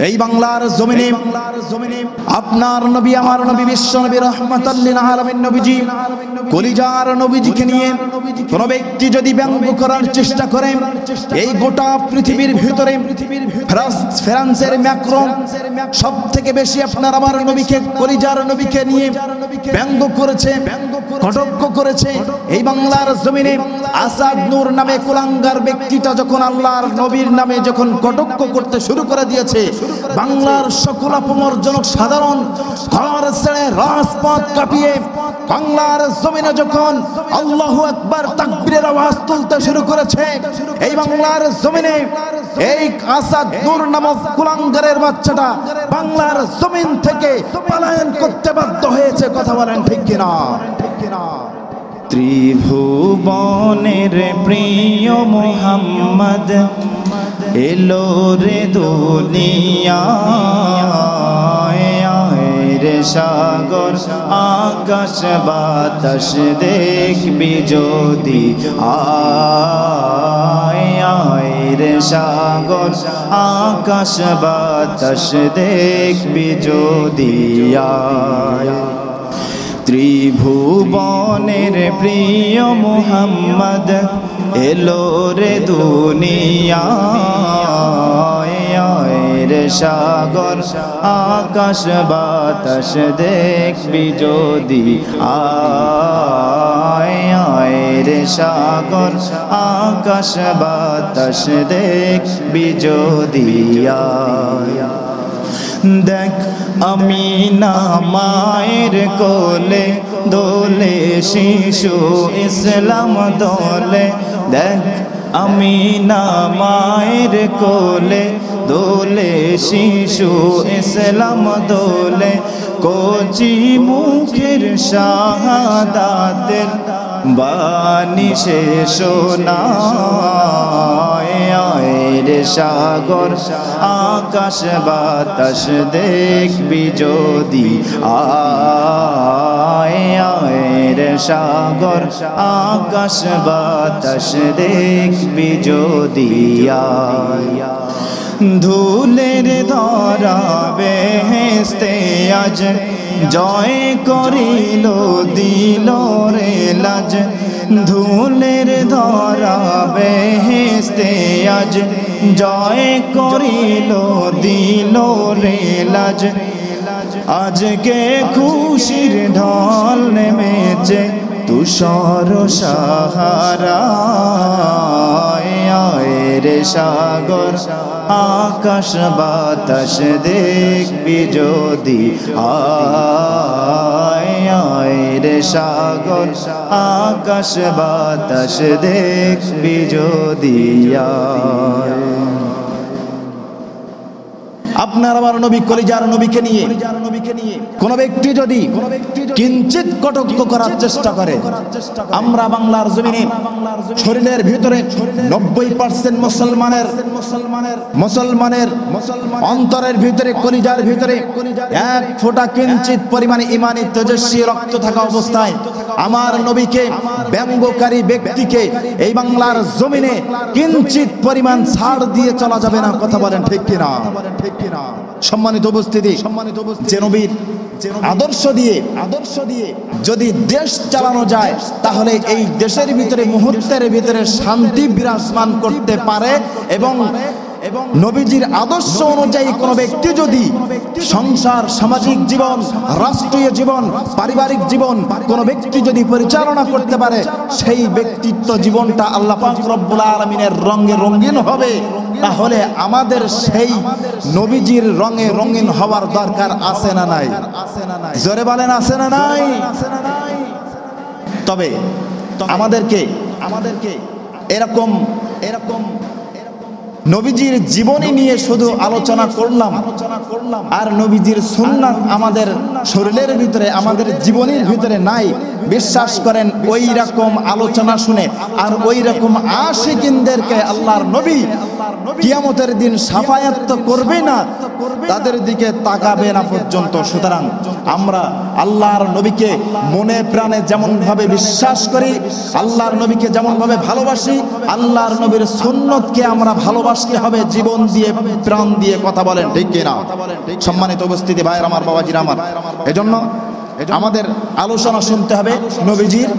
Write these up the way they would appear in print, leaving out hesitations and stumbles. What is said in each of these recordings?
এই বাংলার জমিনে আপনার নবী আমার নবী বিশ্ব নবী রাহমাতাল লিল আলামিন নবীজি কলিজার নবীজিকে নিয়ে কোন ব্যক্তি যদি ব্যঙ্গ করার চেষ্টা করে, এই গোটা পৃথিবীর ভিতরে ফ্রান্সের ম্যাক্রন সব থেকে বেশি আপনার আমার নবীকে কলিজার নবীকে নিয়ে ব্যঙ্গ করেছে, কটক্ষ করেছে। এই বাংলার জমিনে আসাদ নূর নামে কুলাঙ্গার ব্যক্তিটা যখন আল্লাহর নবীর নামে যখন কটক্ষ করতে শুরু করে দিয়েছে, বাংলার সকল অপমর্জনক সাধারণ ঘর ছেড়ে রাজপথ কাঁপিয়ে বাংলার জমিনে যখন আল্লাহু আকবার তাকবীরের আওয়াজ তুলতে শুরু করেছে, এই বাংলার জমিনে এই আসাদ নূর নামক কুলাঙ্গারের বাচ্চাটা বাংলার জমিন থেকে পলায়ন করতে বাধ্য হয়েছে। কথা বলেন ঠিক কিনা? ত্রিভুবনের প্রিয় মুহাম্মদ এলো রে দুনিয়ায়, রে সাগর আকাশ বাতাস দেখবি যদি আয়, রে সাগর আকাশ বাতাস দেখবি যদি আয়। ত্রিভুবনের প্রিয় মুহাম্মদ এলো রে দুনিয়ায়, রে সাগর আকাশ বাতাস দেখবি যদি আয়, রে সাগর আকাশ বাতাস দেখবি যদি আয়। দেখ আমিনা মায়ের কোলে দোলে শিশু ইসলাম দোলে, দেখ আমিনা মায়ের কোলে দোলে শিশু ইসলাম দোলে, কচি মুখের শাহাদাতের বাণী সে শোনায়, রে সাগর আকাশ বাতাস দেখবি যদি আয়, রে সাগর আকাশ বাতাস দেখবি যদি আয়। ধুলের ধরা বেহেশতে আজ জয় করিল দিল রে লাজ, ধুলের ধরা বেহেশতে আজ জয় করিল দিল রে লাজ। আজকে খুশির ঢল নেমেছে তুষার সাহারায়, রে সাগর আকাশ বাতাস দেখবি যদি আয়, রে সাগর আকাশ বাতাস দেখবি যদি আয়। আপনার আমার নবী কলিজার নবীকে নিয়ে কোন ব্যক্তি যদি কিঞ্চিত কটক্ষ করার চেষ্টা করে, আমরা বাংলার জমিনে শরীরের ভিতরে 90% মুসলমানের অন্তরের ভিতরে কলিজার ভিতরে এক ফোঁটা কিঞ্চিত পরিমাণে ইমানি তেজস্বী রক্ত থাকা অবস্থায় আমার নবীকে ব্যঙ্গকারী ব্যক্তিকে এই বাংলার জমিনে কিঞ্চিত পরিমাণ ছাড় দিয়ে চলা যাবে না। কথা বলেন ঠিক কিনা? সম্মানিত উপস্থিতি, যে নবীর আদর্শ দিয়ে যদি দেশ চালানো যায়, তাহলে এই দেশের ভিতরে মুহূর্তের ভিতরে শান্তি বিরাজমান করতে পারে। এবং নবীজির আদর্শ অনুযায়ী কোনো ব্যক্তি যদি সংসার, সামাজিক জীবন, রাষ্ট্রীয় জীবন, পারিবারিক জীবন কোনো ব্যক্তি যদি পরিচালনা করতে পারে, সেই ব্যক্তিত্ব জীবনটা আল্লাহ পাক রব্বুল আলামিনের রঙে রঙিন হবে। তাহলে আমাদের সেই নবীজির রঙে রঙিন হওয়ার দরকার আছে না নাই? জোরে বলেন আছে না নাই? তবে আমাদেরকে এরকম নবীজির জীবনী নিয়ে শুধু আলোচনা করলাম, আর নবীজির সুন্নাত আমাদের শরীরের ভিতরে, আমাদের জীবনের ভিতরে নাই। বিশ্বাস করেন, ওই রকম আলোচনা শুনে আর ওই রকম আশিকিনদেরকে আল্লাহর নবী কিয়ামতের দিন শাফায়াত তো করবে না, তাদের দিকে তাকাবে না পর্যন্ত। সুতরাং আমরা আল্লাহর নবীকে মনে প্রাণে যেমন ভাবে বিশ্বাস করি, আল্লাহর নবীকে যেমন ভাবে ভালোবাসি, আল্লাহর নবীর সুন্নতকে আমরা ভালোবাসতে হবে জীবন দিয়ে, প্রাণ দিয়ে। কথা বলেন ঠিক কিনা? সম্মানিত উপস্থিতি ভাইয়ের আমার, বাবাজিরা আমার, এজন্য আমাদের আলোচনা শুনতে হবে নবীজির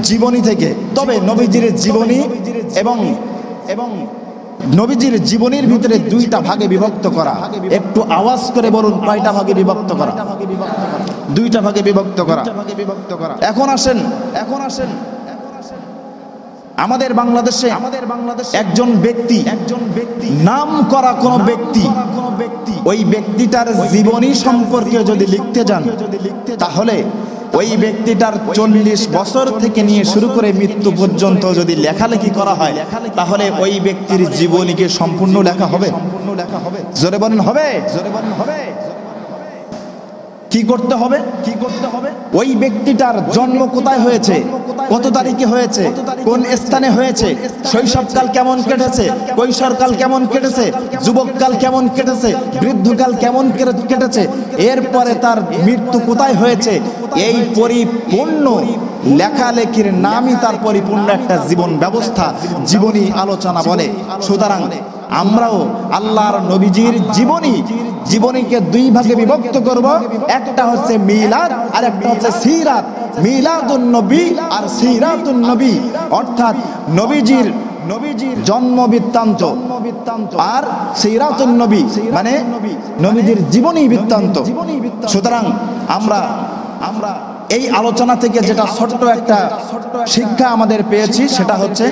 জীবনী থেকে। তবে নবীজির জীবনী এবং নবীজির জীবনীর ভিতরে দুইটা ভাগে বিভক্ত করা। একটু আওয়াজ করে বলুন, কয়টা ভাগে বিভক্ত করা? দুইটা ভাগে বিভক্ত করা। এখন আসেন আমাদের বাংলাদেশে একজন ব্যক্তি নাম করা কোন ব্যক্তি, ওই ব্যক্তিটার জীবনী সম্পর্কে যদি লিখতে যান, তাহলে ওই ব্যক্তিটার 40 বছর থেকে নিয়ে শুরু করে মৃত্যু পর্যন্ত যদি লেখালেখি করা হয়, তাহলে ওই ব্যক্তির জীবনীকে সম্পূর্ণ লেখা হবে। জোরে বলেন হবে? কি করতে হবে? ওই ব্যক্তিটার জন্ম কোথায় হয়েছে, কত তারিখে হয়েছে, কোন স্থানে হয়েছে, শৈশবকাল কেমন কেটেছে, কৈশোরকাল কেমন কেটেছে, যুবককাল কেমন কেটেছে, বৃদ্ধকাল কেমন কেটেছে, এরপরে তার মৃত্যু কোথায় হয়েছে, এই পরিপূর্ণ লেখালেখির নামই তার পরিপূর্ণ একটা জীবন ব্যবস্থা, জীবনী আলোচনা বলে। সুতরাং আমরাও আল্লাহর নবীজির জীবনীকে দুই ভাগে বিভক্ত করব। একটা হচ্ছে মিলাদ আর একটা হচ্ছে সিরাত। মিলাদুন নবী আর সিরাতুন নবী, অর্থাৎ নবীজির জন্ম বৃত্তান্ত আর সিরাতুন নবী মানে নবীজির জীবনী বৃত্তান্ত। সুতরাং আমরা এই আলোচনা থেকে যেটা ছোট্ট একটা শিক্ষা আমাদের পেয়েছি, সেটা হচ্ছে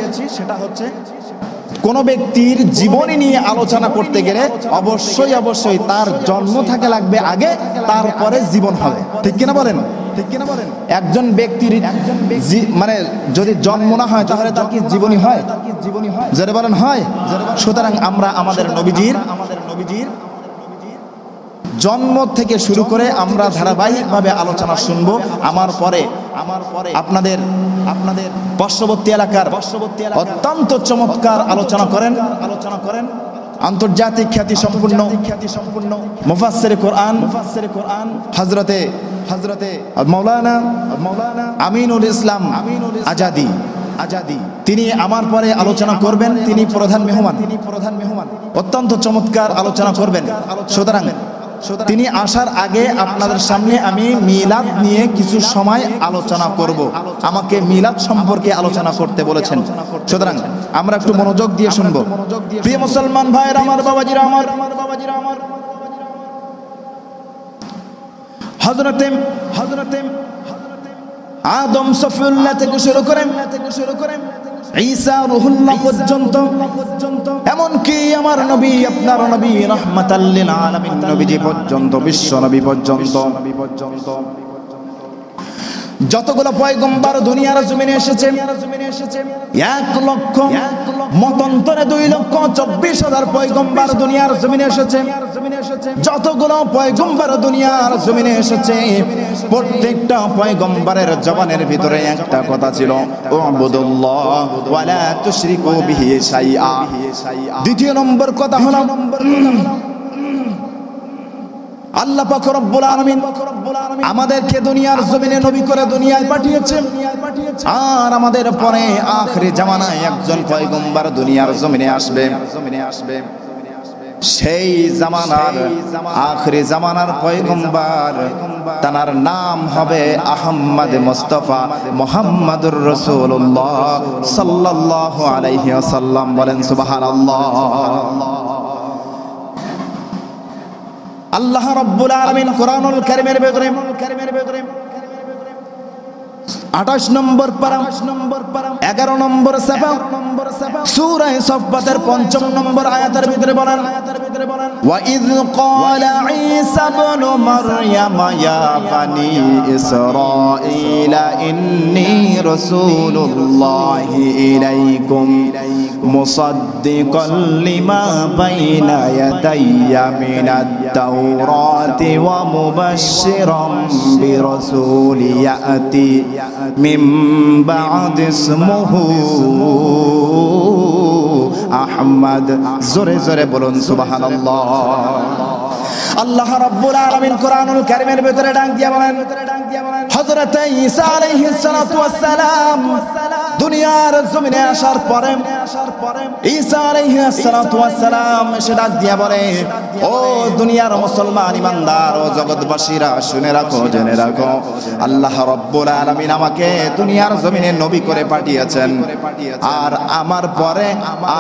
কোন ব্যক্তির জীবনী নিয়ে আলোচনা করতে গেলে অবশ্যই তার জন্ম থাকে লাগবে আগে, তারপরে জীবন হবে। ঠিক কিনা বলেন? একজন ব্যক্তির মানে যদি জন্ম না হয়, তাহলে তার কি জীবনী হয়? যারা বলেন হয়। সুতরাং আমরা আমাদের নবীজির জন্ম থেকে শুরু করে আমরা ধারাবাহিকভাবে আলোচনা শুনবো। আমার পরে আপনাদের পার্শ্ববর্তী এলাকার অত্যন্ত চমৎকার আলোচনা করেন আন্তর্জাতিক খ্যাতি সম্পূর্ণ মুফাসসিরে কোরআন হযরতে মাওলানা আমিনুল ইসলাম আজাদি। তিনি আমার পরে আলোচনা করবেন। তিনি প্রধান মেহমান, অত্যন্ত চমৎকার আলোচনা করবেন। সুতরাং তিনি আসার আগে আপনাদের সামনে আমি মিলাদ নিয়ে কিছু সময় আলোচনা করব। আমাকে মিলাদ সম্পর্কে আলোচনা করতে বলেছেন। সুতরাং আমরা একটু মনোযোগ দিয়ে শুনবো। প্রিয় মুসলমান ভাইরা আমার, বাবাজিরা আমার, হযরতে আদম সফিউল্লাহ থেকে শুরু করেন ঈসা রুহুল্লাহ পর্যন্ত, এমনকি আমার নবী, আপনার নবী রাহমাতাল লিল আলামিন নবীজি পর্যন্ত, বিশ্ব নবী পর্যন্ত, যতগুলো পয়গম্বর দুনিয়ার জমিনে এসেছে 1 লক্ষ মতান্তরে 2,24,000 পয়গম্বর দুনিয়ার জমিনে এসেছে। যতগুলো পয়গম্বর দুনিয়ার জমিনে এসেছে, প্রত্যেকটা পয়গম্বরের জবানের ভিতরে একটা কথা ছিল, উবুদুল্লাহ ওয়া লা তুশরিকু বিহি শাইআ। দ্বিতীয় নম্বর কথা হলো আল্লাহ পাক রব্বুল আলামিন আমাদেরকে দুনিয়ার জমিনে নবী করে দুনিয়ায় পাঠিয়েছেন। আর আমাদের পরে আখিরি জামানায় একজন পয়গম্বর দুনিয়ার জমিনে আসবে। সেই জামানার আখিরি জামানার পয়গম্বর, তার নাম হবে আহমদ মুস্তাফা মুহাম্মাদুর রাসূলুল্লাহ সাল্লাল্লাহু আলাইহি ওয়াসাল্লাম। বলেন সুবহানাল্লাহ। আল্লাহ রাব্বুল আলামিন কোরআনুল কারীমের ভিতরে 28 নম্বর পারা 11 নম্বর সাফা সূরা সাফফাতের 5 নম্বর আয়াতের ভিতরে বলেন, ওয়া ইয ক্বালা ঈসা ইবনু মারইয়াম ইয়া বানি ইসরাঈলা ইন্নী রাসূলুল্লাহি ইলাইকুম মুসাদ্দিকাল লিমা বাইনা ইয়াদাইয়া মিনাত তাওরাতি ওয়া মুবাশশিরাম বিরাসূলি ইয়াতি মিন বা'দ ইসমুহু আহমদ। জোরে জোরে বলুন সুবহানাল্লাহ। আল্লাহ রাব্বুল আলামিন কোরআনুল কারীমের ভিতরে ডাক দিয়া বলেন, হযরত ঈসা আলাইহিস সালাতু ওয়াস সালাম দুনিয়ার জমিনে আসার পরে ঈসা আলাইহিস সালাতু ওয়াস সালাম সে ডাক দিয়া বলে, ও দুনিয়ার মুসলমান ইমানদার ও জগৎবাসীরা শুনে রাখো, জেনে রাখো, আল্লাহ রাব্বুল আলামিন আমাকে দুনিয়ার জমিনে নবী করে পাঠিয়েছেন। আর আমার পরে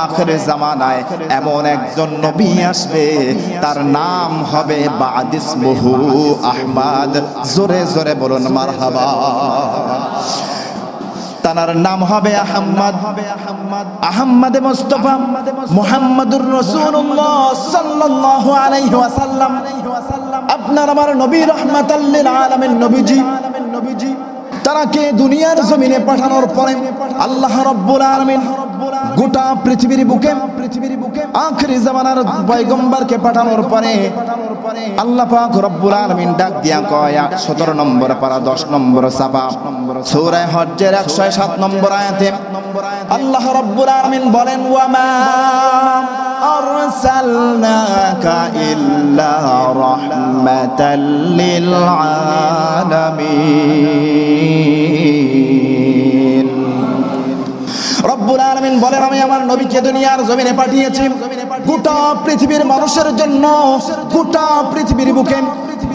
আখিরে জামানায় এমন একজন নবী আসবে, তার নাম হবে বাদিসমুহু আহমদ। জোরে জোরে বলুন মারহাবা। তার নাম হবে আহমদ, আহমদে মুস্তাফা মুহাম্মাদুর রাসূলুল্লাহ সাল্লাল্লাহু আলাইহি ওয়াসাল্লাম। আপনার আমার নবী রাহমাতাল লিল আলামিন নবীজি, তারাকে দুনিয়ার জমিনে পাঠানোর পরে আল্লাহ রাব্বুল আলামিন গোটা পৃথিবীর বুকে আখিরি জামানার পয়গম্বরকে পাঠানোর পরে আল্লাহ পাক রব্বুল আলামিন ডাক দিয়া কয় 17 নম্বর পারা 10 নম্বর সাফা সূরা হজ্জের 107 নম্বর আয়াতে আল্লাহ রাব্বুল আলামিন বলেন, ওয়ামা আরসালনাকা ইল্লা রাহমাতাল লিল আলামিন। রব্বুল আলামিন বলেন, আমি আমার নবীকে দুনিয়ার জমিনে পাঠিয়েছি গোটা পৃথিবীর মানুষের জন্য। গোটা পৃথিবীর বুকে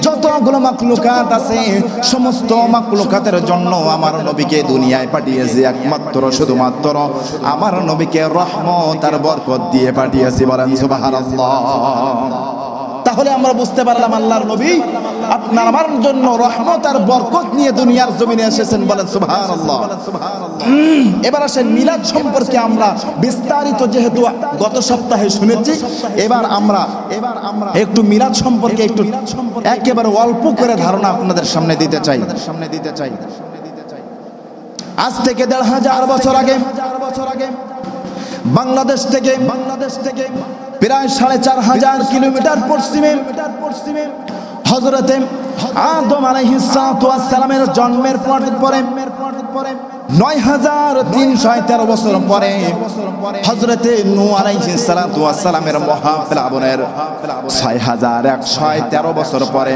যতগুলো মাখলুকাত আছে সমস্ত মাখলুকাতের জন্য আমার নবীকে দুনিয়ায় পাঠিয়েছি। একমাত্র শুধুমাত্র আমার নবীকে রহমত আর বরকত দিয়ে পাঠিয়েছি। বলেন সুবহানাল্লাহ। তাহলে আমরা বুঝতে পারলাম আল্লাহর নবী আপনার আমার জন্য রহমত আর বরকত নিয়ে দুনিয়ার জমিনে এসেছেন। বলেন সুবহানাল্লাহ। এবার আসেন মিলাদ সম্পর্কে আমরা বিস্তারিত যেহেতু গত সপ্তাহে শুনেছি, এবার আমরা একটু মিলাদ সম্পর্কে একটু একেবারে অল্প করে ধারণা আপনাদের সামনে দিতে চাই। আজ থেকে 1500 বছর আগে বাংলাদেশ থেকে প্রায় 4500 কিলোমিটার পশ্চিমে হযরতে আদম আলাইহিস সালামের জন্মের পরে 9313 বছর পরে হযরতে নূহ আলাইহিস সালামের মহাপ্লাবনের 6113 বছর পরে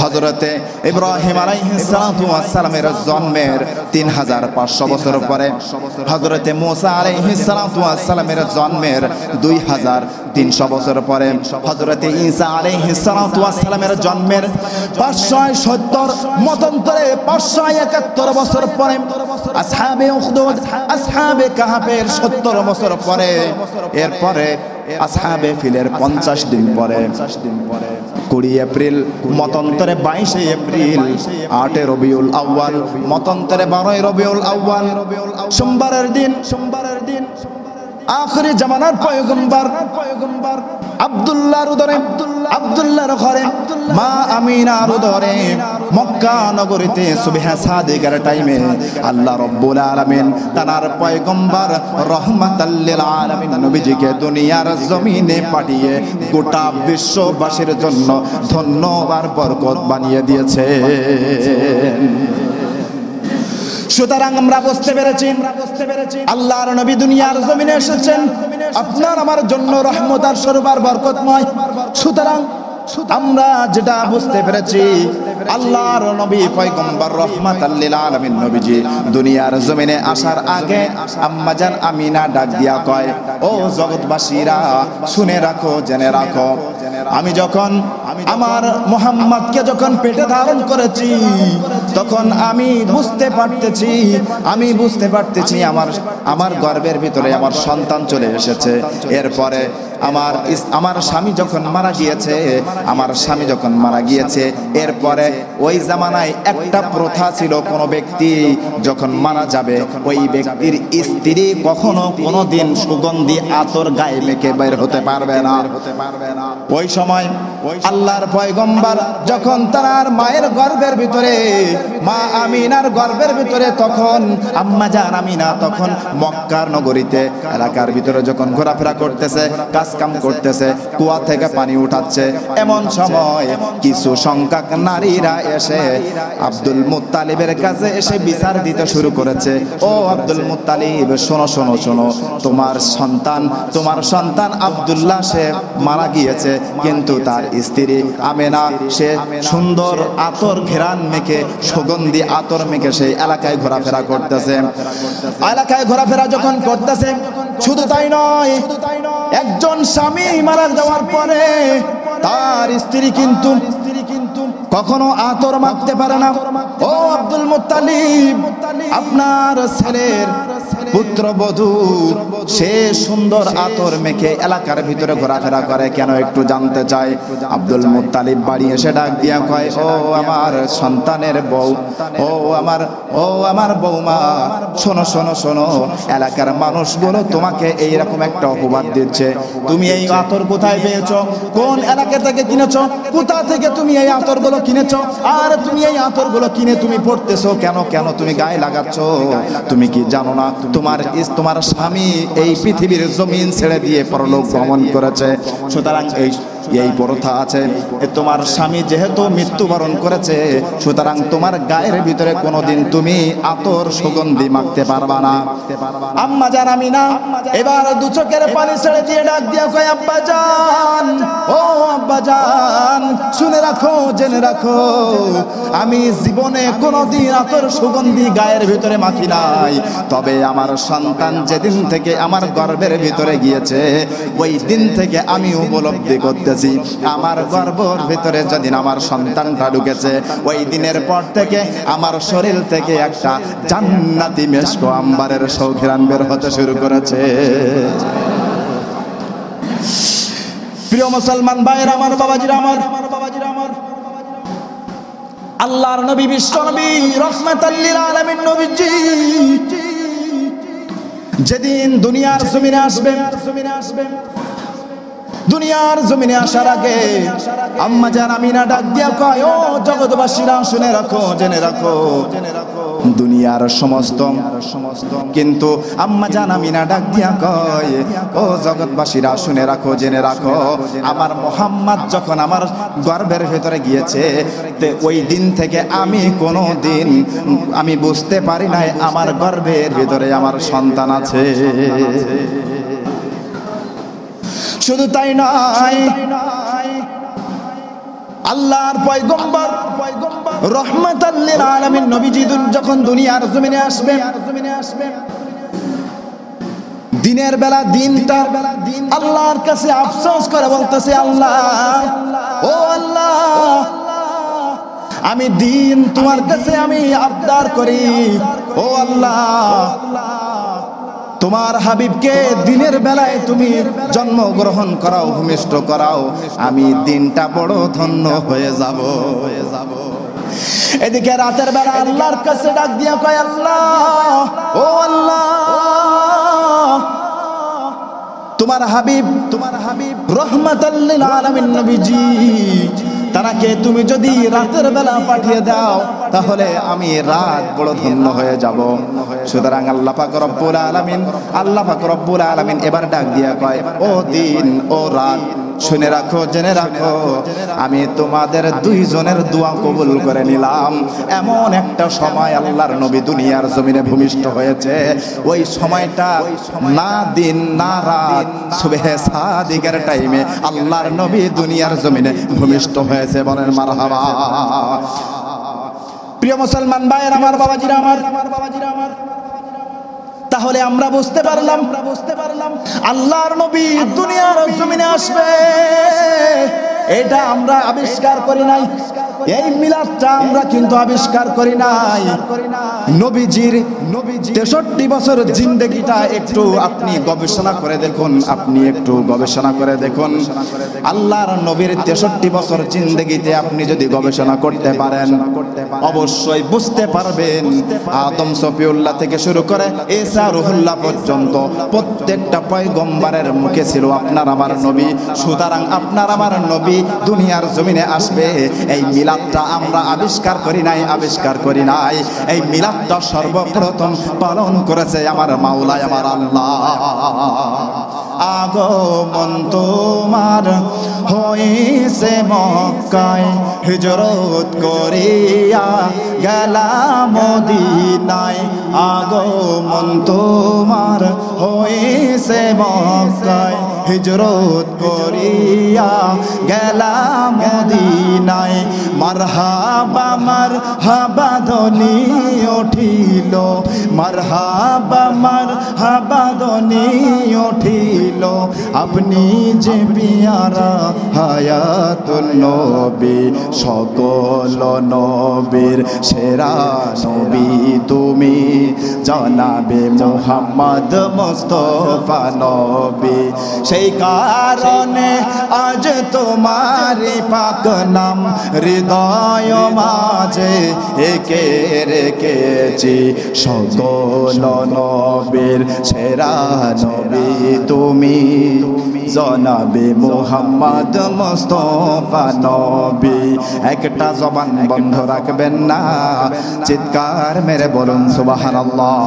হযরতে ইব্রাহিম আলাইহিস সালামের জন্মের 3500 বছর পরে হযরতে মুসা আলাইহিস সালামের জন্মের 2300 বছর পরে হযরতে ঈসা আলাইহিস সালামের জন্মের 570 মতান্তরে 571 বছর পরে আসহাবে উখদুদ আসহাবে কাহাফের 70 বছর পরে এরপরে আসহাবে ফিলের 50 দিন পরে 20 এপ্রিল মতান্তরে 22 এপ্রিল 8 রবিউল আউয়াল মতান্তরে 12 রবিউল আউয়াল সোমবারের দিন আখিরি জামানার পয়গম্বর আব্দুল্লাহর উদরে আব্দুল্লাহর ঘরে মা আমিনার উদরে মক্কা নগরীতে সুবহে সাদিকের টাইমে আল্লাহ রাব্বুল আলামিন তার পয়গম্বর রহমাতাল লিল আলামিন নবীজিকে দুনিয়ার জমিনে পাঠিয়ে গোটা বিশ্ববাসীর জন্য ধন্য আর বরকত বানিয়ে দিয়েছে। সুতরাং আমরা বুঝতে পেরেছি আল্লাহর নবী দুনিয়ার জমিনে এসেছেন আপনার আমার জন্য রহমত আর স্বরূপ আর বরকতময়। সুতরাং আমরা যেটা বুঝতে পেরেছি আল্লাহর নবী পয়গম্বর রহমাতাল লিল আলামিন নবীজি দুনিয়ার জমিনে আসার আগে আম্মা জান আমিনা ডাক দিয়া কয়, ও জগৎবাসীরা শুনে রাখো, জেনে রাখো, আমি যখন আমার মুহাম্মদকে যখন পেটে ধারণ করেছি তখন আমি বুঝতে পারতেছি আমার গর্ভের ভিতরে আমার সন্তান চলে এসেছে। এরপরে আমার স্বামী যখন মারা গিয়েছে এরপরে ওই জামানায় একটা প্রথা ছিল, কোন ব্যক্তি যখন মারা যাবে ওই ব্যক্তির স্ত্রী কখনো কোনোদিন সুগন্ধি আতর গায়ে মেখে বের হতে পারবে না। ওই সময় আল্লাহর পয়গম্বর যখন তার মায়ের গর্ভের ভিতরে মা আমিনার গর্ভের ভিতরে তখন আম্মা জান আমিনা তখন মক্কার নগরীতে এলাকার ভিতরে যখন ঘোরাফেরা করতেছে, কাজ কাম করতেছে, কুয়া থেকে পানি উঠাচ্ছে। এমন সময় কিছু সংখ্যক নারীরা এসে আব্দুল মুত্তালিবের কাছে এসে বিচার দিতে শুরু করেছে। ও আব্দুল মুত্তালিব, শোনো শোনো শোনো, তোমার সন্তান আব্দুল্লাহ সে মারা গিয়েছে, কিন্তু তার স্ত্রী আমেনা সে সুন্দর আতর ঘেরান মেখে, সুগন্ধি আতর মেখে সেই এলাকায় ঘোরাফেরা করতেছে। এলাকায় ঘোরাফেরা যখন করতেছে, শুধু তাই নয়, একজন স্বামী মারা যাওয়ার পরে তার স্ত্রী কিন্তু কখনো আতর মাখতে পারে না। ও আব্দুল মুত্তালিব, আপনার ছেলের পুত্রবধূ সে সুন্দর আতর মেখে এলাকার ভিতরে ঘোরাফেরা করে কেন, একটু জানতে চাই। আব্দুল মুত্তালিব বাড়ি এসে ডাক দিয়া কয়, ও আমার সন্তানের বউ, ও আমার বৌমা, শোনো শোনো শোনো, এলাকার মানুষগুলো তোমাকে এইরকম একটা অপবাদ দিচ্ছে। তুমি এই আতর কোথায় পেয়েছো? কোন এলাকা থেকে কিনেছো? কোথা থেকে তুমি এই আতরগুলো কিনেছো? আর তুমি এই আতরগুলো কিনে তুমি পড়তেছো কেন? কেন তুমি গায়ে লাগাচ্ছ? তুমি কি জানো না তোমার স্বামী এই পৃথিবীর জমিন ছেড়ে দিয়ে পরলোক গমন করেছে? সুতরাং এই প্রথা আছে, তোমার স্বামী যেহেতু মৃত্যুবরণ করেছে, সুতরাং তোমার গায়ের ভিতরে কোনোদিন তুমি আতর সুগন্ধি মাখতে পারবা না। আম্মা জান আমিনা এবার দু চোখের পানি ছেড়ে দিয়ে ডাক দিয়া কয়, আব্বা জান, ও আব্বা জান, শুনে রাখো, জেনে রাখো, আমি জীবনে কোনোদিন আতর সুগন্ধি গায়ের ভিতরে মাখি নাই। তবে আমার সন্তান যেদিন থেকে আমার গর্ভের ভিতরে গিয়েছে, ওই দিন থেকে আমি উপলব্ধি করতেছি, আমার গর্ভের ভিতরে যেদিন আমার সন্তানটা ঢুকেছে, ওই দিনের পর থেকে আমার শরীর থেকে একটা জান্নাতি মেশক আম্বারের সৌঘ্রাণ বের হতে শুরু করেছে। প্রিয় মুসলমান ভাইয়েরা আমার, বাবাজিরা আমার, আল্লাহর নবী, বিশ্ব নবী, রাহমাতাল লিল আলামিন নবীজি যেদিন দুনিয়ার জমিনে আসবেন, দুনিয়ার জমিনে আসার আগে আম্মা জান আমিনা ডাক দিয়া কয়, ও জগৎবাসীরা শুনে রাখো, জেনে রাখো, দুনিয়ার সমস্ত কিন্তু আম্মা জান আমিনা ডাক দিয়া কয়, ও জগৎবাসীরা শুনে রাখো, জেনে রাখো, আমার মুহাম্মদ যখন আমার গর্ভের ভেতরে গিয়েছে, ওই দিন থেকে আমি কোনো দিন আমি বুঝতে পারি নাই আমার গর্ভের ভিতরে আমার সন্তান আছে। শুধু তাই নয়, আল্লাহর পয়গম্বর রাহমাতাল লিল আলামিন নবীজি যখন দুনিয়ার জমিনে আসবেন, দিনের বেলা দিনটা আল্লাহর কাছে আফসোস করে বলতেছে, আল্লাহ, ও আল্লাহ, আমি দিন তোমার কাছে আমি আবদার করি, ও আল্লাহ, তোমার হাবিবকে দিনের বেলায় তুমি জন্মগ্রহণ করাও, ভূমিষ্ঠ করাও, আমি দিনটা বড় ধন্য হয়ে যাব। এদিকে রাতের বেলা আল্লাহর কাছে ডাক দিয়া কয়, আল্লাহ, ও আল্লাহ, তোমার হাবিব রাহমাতাল লিল আলামিন নবীজি তারাকে তুমি যদি রাতের বেলা পাঠিয়ে দাও, তাহলে আমি রাত বড় ধন্য হয়ে যাব। সুতরাং আল্লাহ পাক রব্বুল আলামিন এবার ডাক দিয়া কয়, ও দিন, ও রাত, শুনে রাখো, জেনে রাখো, আমি তোমাদের দুইজনের দোয়া কবুল করে নিলাম। এমন একটা সময় আল্লাহর নবী দুনিয়ার জমিনে ভূমিষ্ঠ হয়েছে, ওই সময়টা না দিন না রাত, সুবহে সাদিকের টাইমে আল্লাহর নবী দুনিয়ার জমিনে ভূমিষ্ঠ হয়েছে। বলেন মারহাবা। প্রিয় মুসলমান ভাইয়ের আমার, বাবাজিরা আমার, তাহলে আমরা বুঝতে পারলাম আল্লাহর নবী দুনিয়ার জমিনে আসবে, এটা আমরা আবিষ্কার করি নাই। এই মিলাদটা আমরা কিন্তু আবিষ্কার করি নাই। নবীজির 63 বছর জিন্দেগিটা একটু আপনি গবেষণা করে দেখুন, আল্লাহর নবীর 63 বছর জিন্দেগিতে আপনি যদি গবেষণা করতে পারেন, অবশ্যই বুঝতে পারবেন আদম সফিউল্লাহ থেকে শুরু করে ঈসা রুহুল্লাহ পর্যন্ত প্রত্যেকটা পয়গম্বরের মুখে ছিল আপনার আমার নবী। সুতরাং আপনার আমার নবী দুনিয়ার জমিনে আসবে, এই মিলাদটা আমরা আবিষ্কার করি নাই। এই মিলাদটা সর্বপ্রথম পালন করেছে আমার মাওলা, আমার আল্লাহ। আগমন তোমার হইছে মক্কায় হিজরত করিয়া গেলাম মদিনায় আগমন তোমার হইছে মক্কায় হিজরত করিয়া গেলাম মদিনায় মারহাবা মারহাবা ধ্বনি উঠিল মারহাবা মারহাবা ধ্বনি উঠিল আপনি যে পিয়ারা হায়াতুল নবী সকল নবীর সেরা নবী তুমি জনাবে মুহাম্মদ মুস্তাফা নবী সেই কারণে আজ তোমারি পাক নাম হৃদয় মাঝে একে রেখেছি সকল নবীর সেরা নবী তুমি জনাবে মুহাম্মদ মুস্তাফা নবী একটা জবান বন্ধ রাখবেন না চিৎকার মেরে বলুন সুবহানাল্লাহ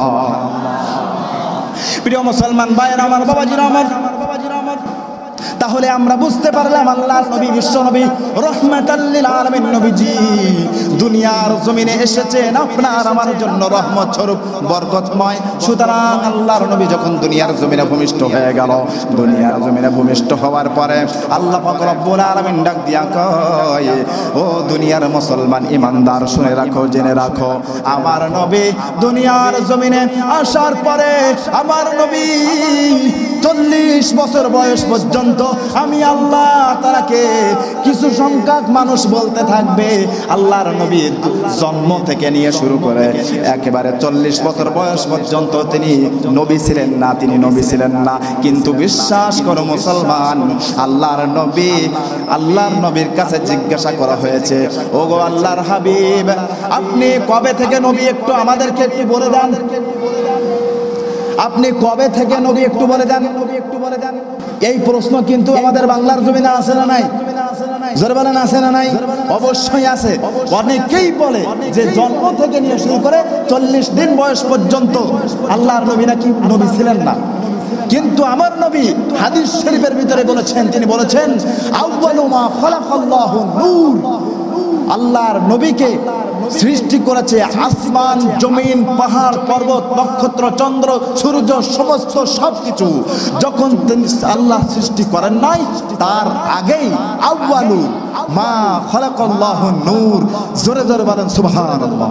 প্রিয় মুসলমান ভাইরা আমার বাবাজিরা আমার তাহলে আমরা বুঝতে পারলাম আল্লাহর নবী বিশ্ব নবী রহমাতাল লিল আলামিন নবীজি দুনিয়ার জমিনে এসেছেন আপনার আমার জন্য রহমত স্বরূপ বরকতময় সুতরাং আল্লাহর নবী যখন দুনিয়ার জমিনে ভূমিষ্ঠ হয়ে গেল দুনিয়ার জমিনে ভূমিষ্ঠ হওয়ার পরে আল্লাহ পাক রব্বুল আলামিন ডাক দিয়া কয় ও দুনিয়ার মুসলমান ইমানদার শুনে রাখো জেনে রাখো আমার নবী দুনিয়ার জমিনে আসার পরে আমার নবী 40 বছর বয়স পর্যন্ত আমি আল্লাহ তাআলাকে কিছু সংখ্যক মানুষ বলতে থাকবে আল্লাহর নবী জন্ম থেকে নিয়ে শুরু করে একেবারে 40 বছর বয়স পর্যন্ত তিনি নবী ছিলেন না তিনি নবী ছিলেন না কিন্তু বিশ্বাস করো মুসলমান আল্লাহর নবীর কাছে জিজ্ঞাসা করা হয়েছে ওগো আল্লাহর হাবিব আপনি কবে থেকে নবী একটু আমাদেরকে একটু বলে দেন আপনি কবে থেকে নবী একটু বলে দেন এই প্রশ্ন কিন্তু আমাদের বাংলার জমিনে আছে না নাই জোরে বলেন আছে না নাই অবশ্যই আছে অনেকেই বলে যে জন্ম থেকে নিয়ে শুরু করে 40 দিন বয়স পর্যন্ত আল্লাহর নবী নাকি নবী ছিলেন না কিন্তু আমার নবী হাদিস শরীফের ভিতরে বলেছেন তিনি বলেছেন আউয়ালু মা খালাকাল্লাহু নূর আল্লাহর নবীকে সৃষ্টি করেছে আসমান জমিন পাহাড় পর্বত নক্ষত্র চন্দ্র সূর্য সমস্ত সবকিছু যখন আল্লাহ সৃষ্টি করেন নাই তার আগেই আউয়ালু মা খালাকাল্লাহু নূর জোরে জোরে বলেন সুবহানাল্লাহ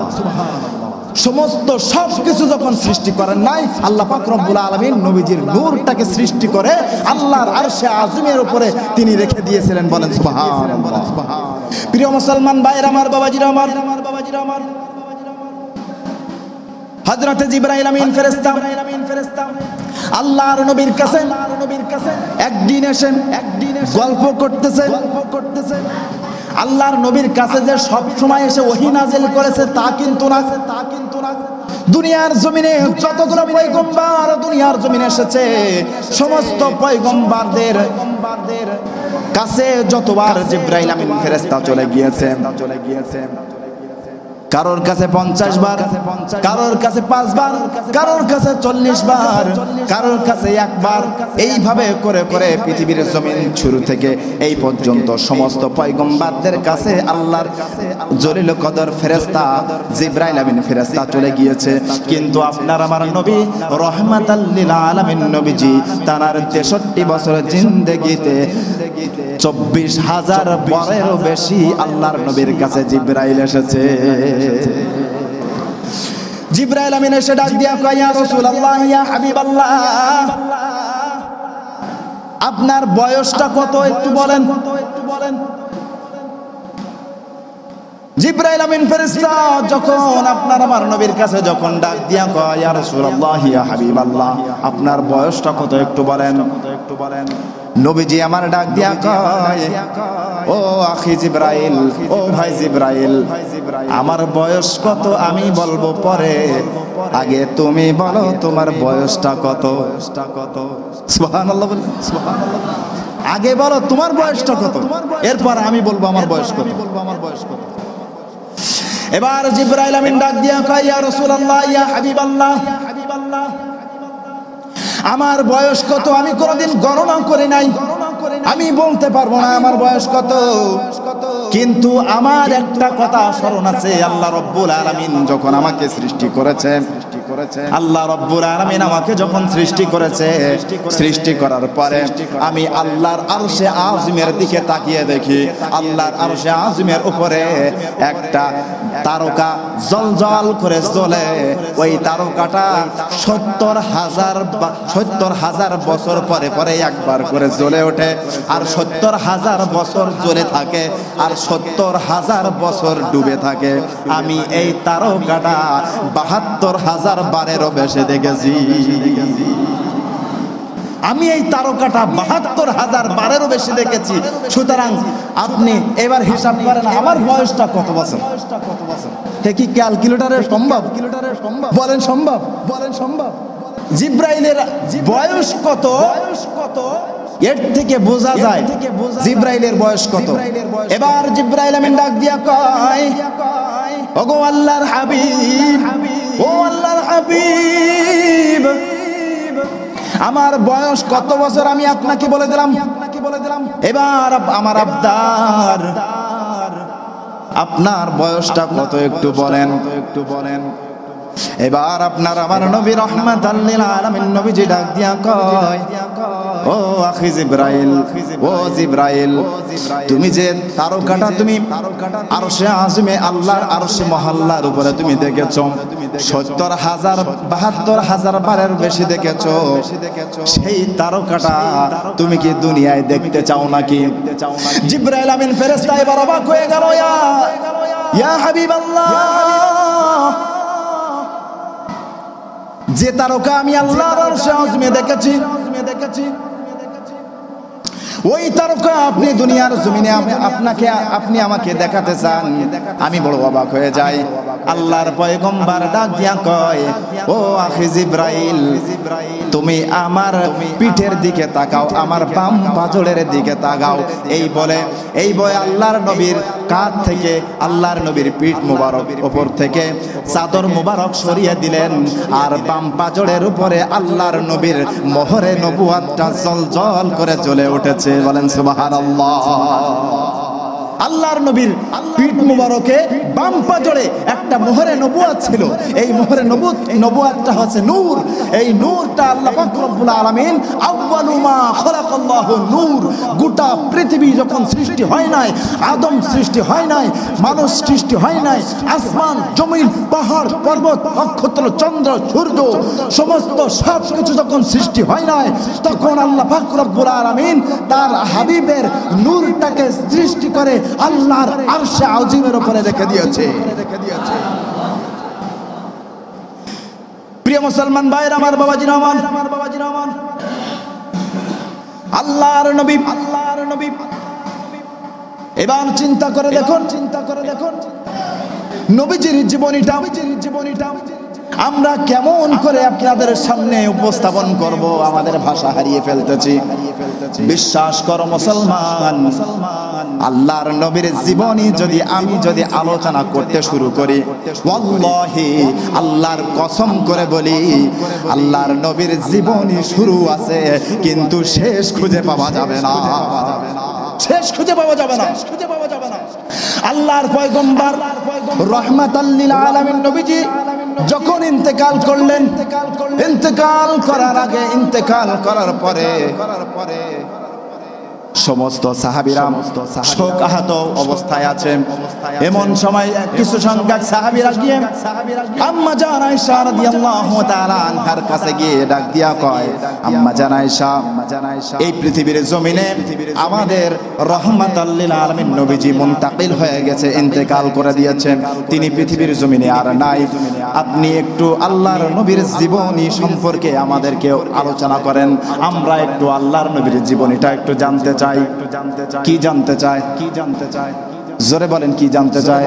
সমস্ত সবকিছু যখন সৃষ্টি করেন নাই আল্লাহ পাক রব্বুল আলামিন নবীজির নূরটাকে সৃষ্টি করে আল্লাহর আরশে আজিমের উপরে তিনি রেখে দিয়েছিলেন বলেন সুবহানাল্লাহ প্রিয় মুসলমান ভাইরা আমার বাবাজিরা আমার হযরত জিবরাইল আমিন ফেরেশতা আল্লাহর নবীর কাছে একদিন এসেন গল্প করতেছে আল্লাহর নবীর কাছে যে সব সময় এসে ওহী নাযিল করেছে তা কিন্তু না দুনিয়ার জমিনে যতগুলো পয়গম্বর দুনিয়ার জমিনে এসেছে সমস্ত পয়গম্বরদের কাছে যতবার জিবরাইল আমিন ফেরেশতা চলে গিয়েছে কারোর কাছে 50 বার কারোর কাছে 5 বার কারোর কাছে 40 বার কারোর কাছে একবার এইভাবে করে করে পৃথিবীর জমিন শুরু থেকে এই পর্যন্ত সমস্ত পয়গম্বরদের কাছে আল্লাহর জলিল কদর ফেরেশতা জিবরাইল আমিন ফেরেশতা চলে গিয়েছে কিন্তু আপনার আমার নবী রহমাতাল লিল আলামিন নবীজি তার 63 বছরের জিন্দেগিতে 24,000 বারেরও বেশি আল্লাহর নবীর কাছে জিবরাইল এসেছে জিবরাইল আমিন এসে ডাক দিয়া কয় ইয়া রাসূলুল্লাহ ইয়া হাবিবাল্লাহ আপনার বয়সটা কত একটু বলেন জিবরাইল আমিন ফেরেশতা যখন আপনার আমার নবীর কাছে যখন ডাক দিয়া কয় ইয়া রাসূলুল্লাহ ইয়া হাবিবাল্লাহ আপনার বয়সটা কত একটু বলেন নবীজি আমার ডাক দিয়া কয় ও আখি জিবরাইল ও ভাই জিবরাইল আমার বয়স কত আমি বলবো পরে আগে তুমি বলো তোমার বয়সটা কত সুবহানাল্লাহ বলেন সুবহানাল্লাহ আগে বলো তোমার বয়সটা কত এরপর আমি বলবো আমার বয়স কত এবার জিবরাইল আমিন ডাক দিয়া কয় ইয়া রাসূলুল্লাহ ইয়া হাবিবাল্লাহ আমার বয়স কত আমি কোনোদিন গণনা করে নাই, আমি বলতে পারবো না আমার বয়স কত, কিন্তু আমার একটা কথা স্মরণ আছে, আল্লাহ রব্বুল আলামিন যখন আমাকে সৃষ্টি করেছে, আল্লাহ রব্বুল আলামিন আমাকে যখন সৃষ্টি করেছে, সৃষ্টি করার পরে আমি আল্লাহর আরশে আযমের দিকে তাকিয়ে দেখি, আল্লাহর আরশে আযমের উপরে একটা তারকা জলজল করে জ্বলে। ওই তারকাটা ৭০,০০০ বছর পরে পরে একবার করে জ্বলে ওঠে, আর ৭০,০০০ বছর জ্বলে থাকে, আর ৭০,০০০ বছর ডুবে থাকে। আমি এই তারকাটা ৭২,০০০ বারেরও বেশি দেখেছি। আমি এই তারকাটা ৭২,০০০ বারেরও বেশি দেখেছি। সুতরাং আপনি এবার হিসাব করেন আমার বয়সটা কত বছর। কি ক্যালকুলেটরে সম্ভব? বলেন সম্ভব? জিব্রাইলের বয়স কত? এর থেকে বোঝা যায় জিব্রাইলের বয়স কত। এবার জিব্রাইল আমিন ডাক দিয়া কয়, ওগো আল্লাহর হাবিব, ও আল্লাহর হাবিব, আমার বয়স কত বছর আমি আপনাকে বলে দিলাম। এবার আমার আবদার, আপনার বয়সটা কত একটু বলেন। এবার আপনার আমার নবী রাহমাতাল লিল আলামিন নবীজি ডাক দিয়া কয়, ও আখি জিব্রাইল, ও জিব্রাইল, তুমি যে তারকাটা তুমি আরশে আযমে আল্লাহর আরশে মহল্লার উপরে তুমি দেখেছো, ৭০,০০০ বারের বেশি দেখেছো, সেই তারকাটা তুমি কি দুনিয়ায় দেখতে চাও নাকি? জিব্রাইল আমিন ফেরেশতা এবার অবাক হয়ে গেল, ইয়া হাবিবাল্লাহ, যে তারকা আমি আল্লাহর আরশে আযমে দেখেছি, ওই তারকা আপনি দুনিয়ার জমিনে আপনি আমাকে দেখাতে চান? আমি বড় অবাক হয়ে যাই। আল্লাহর পয়গম্বর ডাক দিয়া কয়, ও আখি জিব্রাইল, তুমি আমার পিঠের দিকে তাকাও, আমার বাম পাজরের দিকে তাকাও। এই বলে আল্লাহর নবীর কাঁধ থেকে, আল্লাহর নবীর পিঠ মুবারক উপর থেকে চাদর মুবারক সরিয়ে দিলেন, আর বাম পাজরের উপরে আল্লাহর নবীর মোহরে নবুয়াতটা জলজল করে জ্বলে উঠেছে। বলেন সুবহানাল্লাহ। আল্লাহর নবীর পিঠ মুবারকে বাম পাজরে একটা মোহরে নবুয়াত ছিল। এই মোহরে নবুয়াতটা হচ্ছে নূর। এই নূরটা আল্লাহ পাক রব্বুল আলামিন আউয়ালু মা খালাকাল্লাহু নূর, গোটা পৃথিবী যখন সৃষ্টি হয় নাই, আদম সৃষ্টি হয় নাই, মানুষ সৃষ্টি হয় নাই, আসমান জমিন পাহাড় পর্বত নক্ষত্র চন্দ্র সূর্য সমস্ত সব কিছু যখন সৃষ্টি হয় নাই, তখন আল্লাহ পাক রব্বুল আলামিন তার হাবিবের নূরটাকে সৃষ্টি করে আল্লাহর আরশে আযমের উপরে রেখে দিয়েছে। প্রিয় মুসলমান ভাইরা, আমার বাবাজি রহমান, আল্লাহর নবী এবার চিন্তা করে দেখুন নবীজির জীবনীটা আমরা কেমন করে আপনাদের সামনে উপস্থাপন করব, আমাদের ভাষা হারিয়ে ফেলতেছি। বিশ্বাস করো মুসলমান, আল্লাহর নবীর জীবনী আমি যদি আলোচনা করতে শুরু করি, ওয়াল্লাহি আল্লাহর কসম করে বলি, আল্লাহর নবীর জীবনী শুরু আছে কিন্তু শেষ খুঁজে পাওয়া যাবে না। আল্লাহর পয়গম্বর রাহমাতাল লিল আলামিন নবীজি যখন ইন্তেকাল করলেন, ইন্তেকাল করার আগে, ইন্তেকাল করার পরে সমস্ত সাহাবীরা শোকাহত অবস্থায় আছেন। এমন সময় কিছু সংখ্যক সাহাবীরা গিয়ে আম্মা জান আয়েশা রাদিয়াল্লাহু তাআলা আনহার কাছে গিয়ে ডাক দিয়া কয়, আম্মা জান আয়েশা, এই পৃথিবীর জমিনে আমাদের রাহমাতাল লিল আলামিন নবীজি মুনতাকিল হয়ে গেছে, ইন্তেকাল করে দিয়েছেন, তিনি পৃথিবীর জমিনে আর নাই। আপনি একটু আল্লাহর নবীর জীবনী সম্পর্কে আমাদেরকে আলোচনা করেন, আমরা একটু আল্লাহর নবীর জীবনীটা একটু জানতে চাই। কি জানতে চায়? জোরে বলেন, কি জানতে চায়?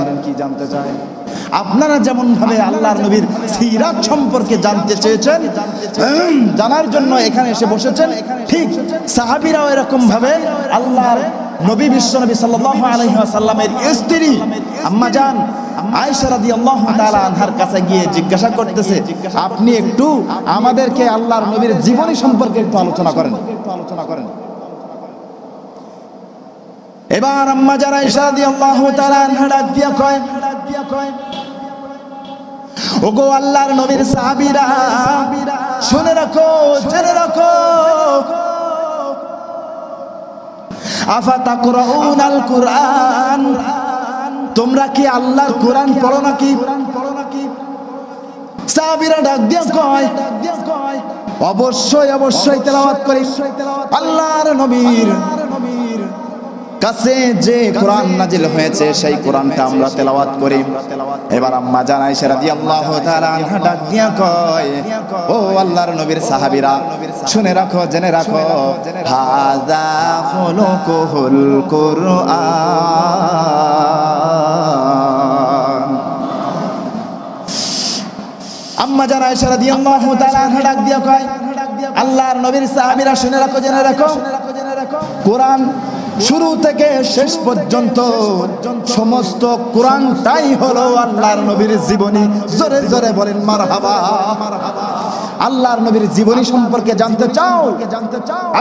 আপনারা যেমন ভাবে আল্লাহর নবীর সিরাত সম্পর্কে জানতে চেয়েছেন, জানার জন্য এখানে এসে বসেছেন, ঠিক সাহাবীরাও এরকম ভাবে আল্লাহর নবী বিশ্বনবী সাল্লাল্লাহু আলাইহি ওয়াসাল্লামের স্ত্রী আম্মা জান আয়েশা রাদিয়াল্লাহু তাআলা আনহার কাছে গিয়ে জিজ্ঞাসা করতেছে, আপনি একটু আমাদেরকে আল্লাহর নবীর জীবনী সম্পর্কে একটু আলোচনা করেন। এবার আম্মা জান আয়েশা রাদিয়াল্লাহু তাআলা আনহা ডাক দিয়া কয়, ওগো আল্লাহর নবীর সাহাবীরা, শুনে রাখো, জেনে রাখো, আফাতাকরাউনাল কুরআন, তোমরা কি আল্লাহর কোরআন পড়ো নাকি? সাহাবীরা ডাক দিয়া কয়, অবশ্যই অবশ্যই তেলাওয়াত করি। আল্লাহর নবীর কাছে যে কোরআন নাজিল হয়েছে সেই কোরআনটা আমরা তেলাওয়াত করি। এবার আম্মা জান আয়েশা রাদিয়াল্লাহু তাআলা আনহা ডাক দিয়া কয়, ও আল্লাহর নবীর সাহাবীরা, শুনে রাখো, জেনে রাখো, হাযা খুলুকুল কুরআন। আম্মা জান আয়েশা রাদিয়াল্লাহু তাআলা আনহা ডাক দিয়া কয়, আল্লাহর নবীর সাহাবীরা, শুনে রাখো, জেনে রাখো, কোরআন শুরু থেকে শেষ পর্যন্ত সমস্ত কোরআনটাই হলো আল্লাহর নবীর জীবনী। জোরে জোরে বলেন মারহাবা। আল্লাহর নবীর জীবনী সম্পর্কে জানতে চাও,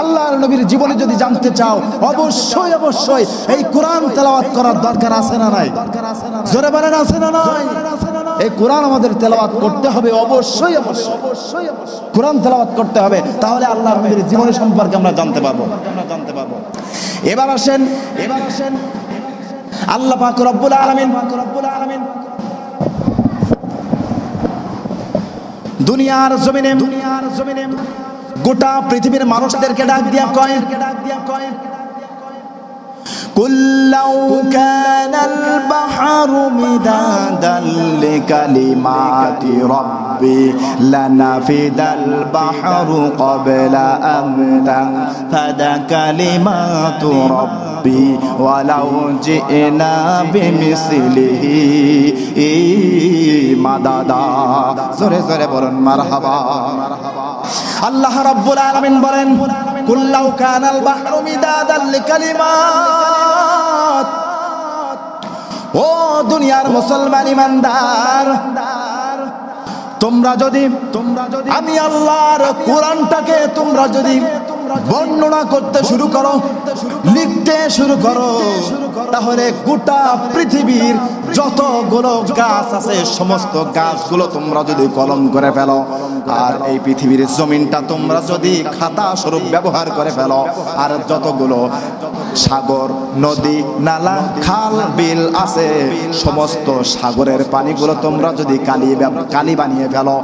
আল্লাহর নবীর জীবনী যদি জানতে চাও, অবশ্যই অবশ্যই এই কোরআন তেলাওয়াত করার দরকার আছে না নাই? জোরে বলেন, আছে না নাই? এই কোরআন আমাদের তেলাওয়াত করতে হবে, অবশ্যই অবশ্যই কোরআন তেলাওয়াত করতে হবে, তাহলে আল্লাহর নবীর জীবনী সম্পর্কে আমরা জানতে পারবো। এবার আসেন আল্লাহ পাক রব্বুল আলামিন দুনিয়ার জমিনে গোটা পৃথিবীর মানুষদেরকে ডাক দিয়া কয়, কুল্লাউ কানাল বাহরু মিদাদাল লিকালিমাতি রাব্বি লানাফিদাল বাহরু ক্বাবলা আন তানফাদা কালিমাতু রাব্বি ওয়ালাউ জিনা বিমিসলিহি মাদাদা। জোরে জোরে বলুন মারহাবা। আল্লাহ রাব্বুল আলামিন বলেন, কুল্লাউ কানাল বাহরু মিদাদাল লিকালিমাত, ও দুনিয়ার মুসলমান ইমানদার, তোমরা যদি আমি আল্লাহর কোরআনটাকে তোমরা যদি বর্ণনা করতে শুরু করো, লিখতে শুরু করো, তাহলে গোটা পৃথিবীর যতগুলো গাছ আছে সমস্ত গাছগুলো তোমরা যদি কলম করে ফেলো, আর এই পৃথিবীর জমিনটা তোমরা যদি খাতা স্বরূপ ব্যবহার করে ফেলো, আর যতগুলো সাগর, নদী, নালা, খাল, বিল আছে সমস্ত সাগরের পানিগুলো তোমরা যদি কালি বানিয়ে ফেলো,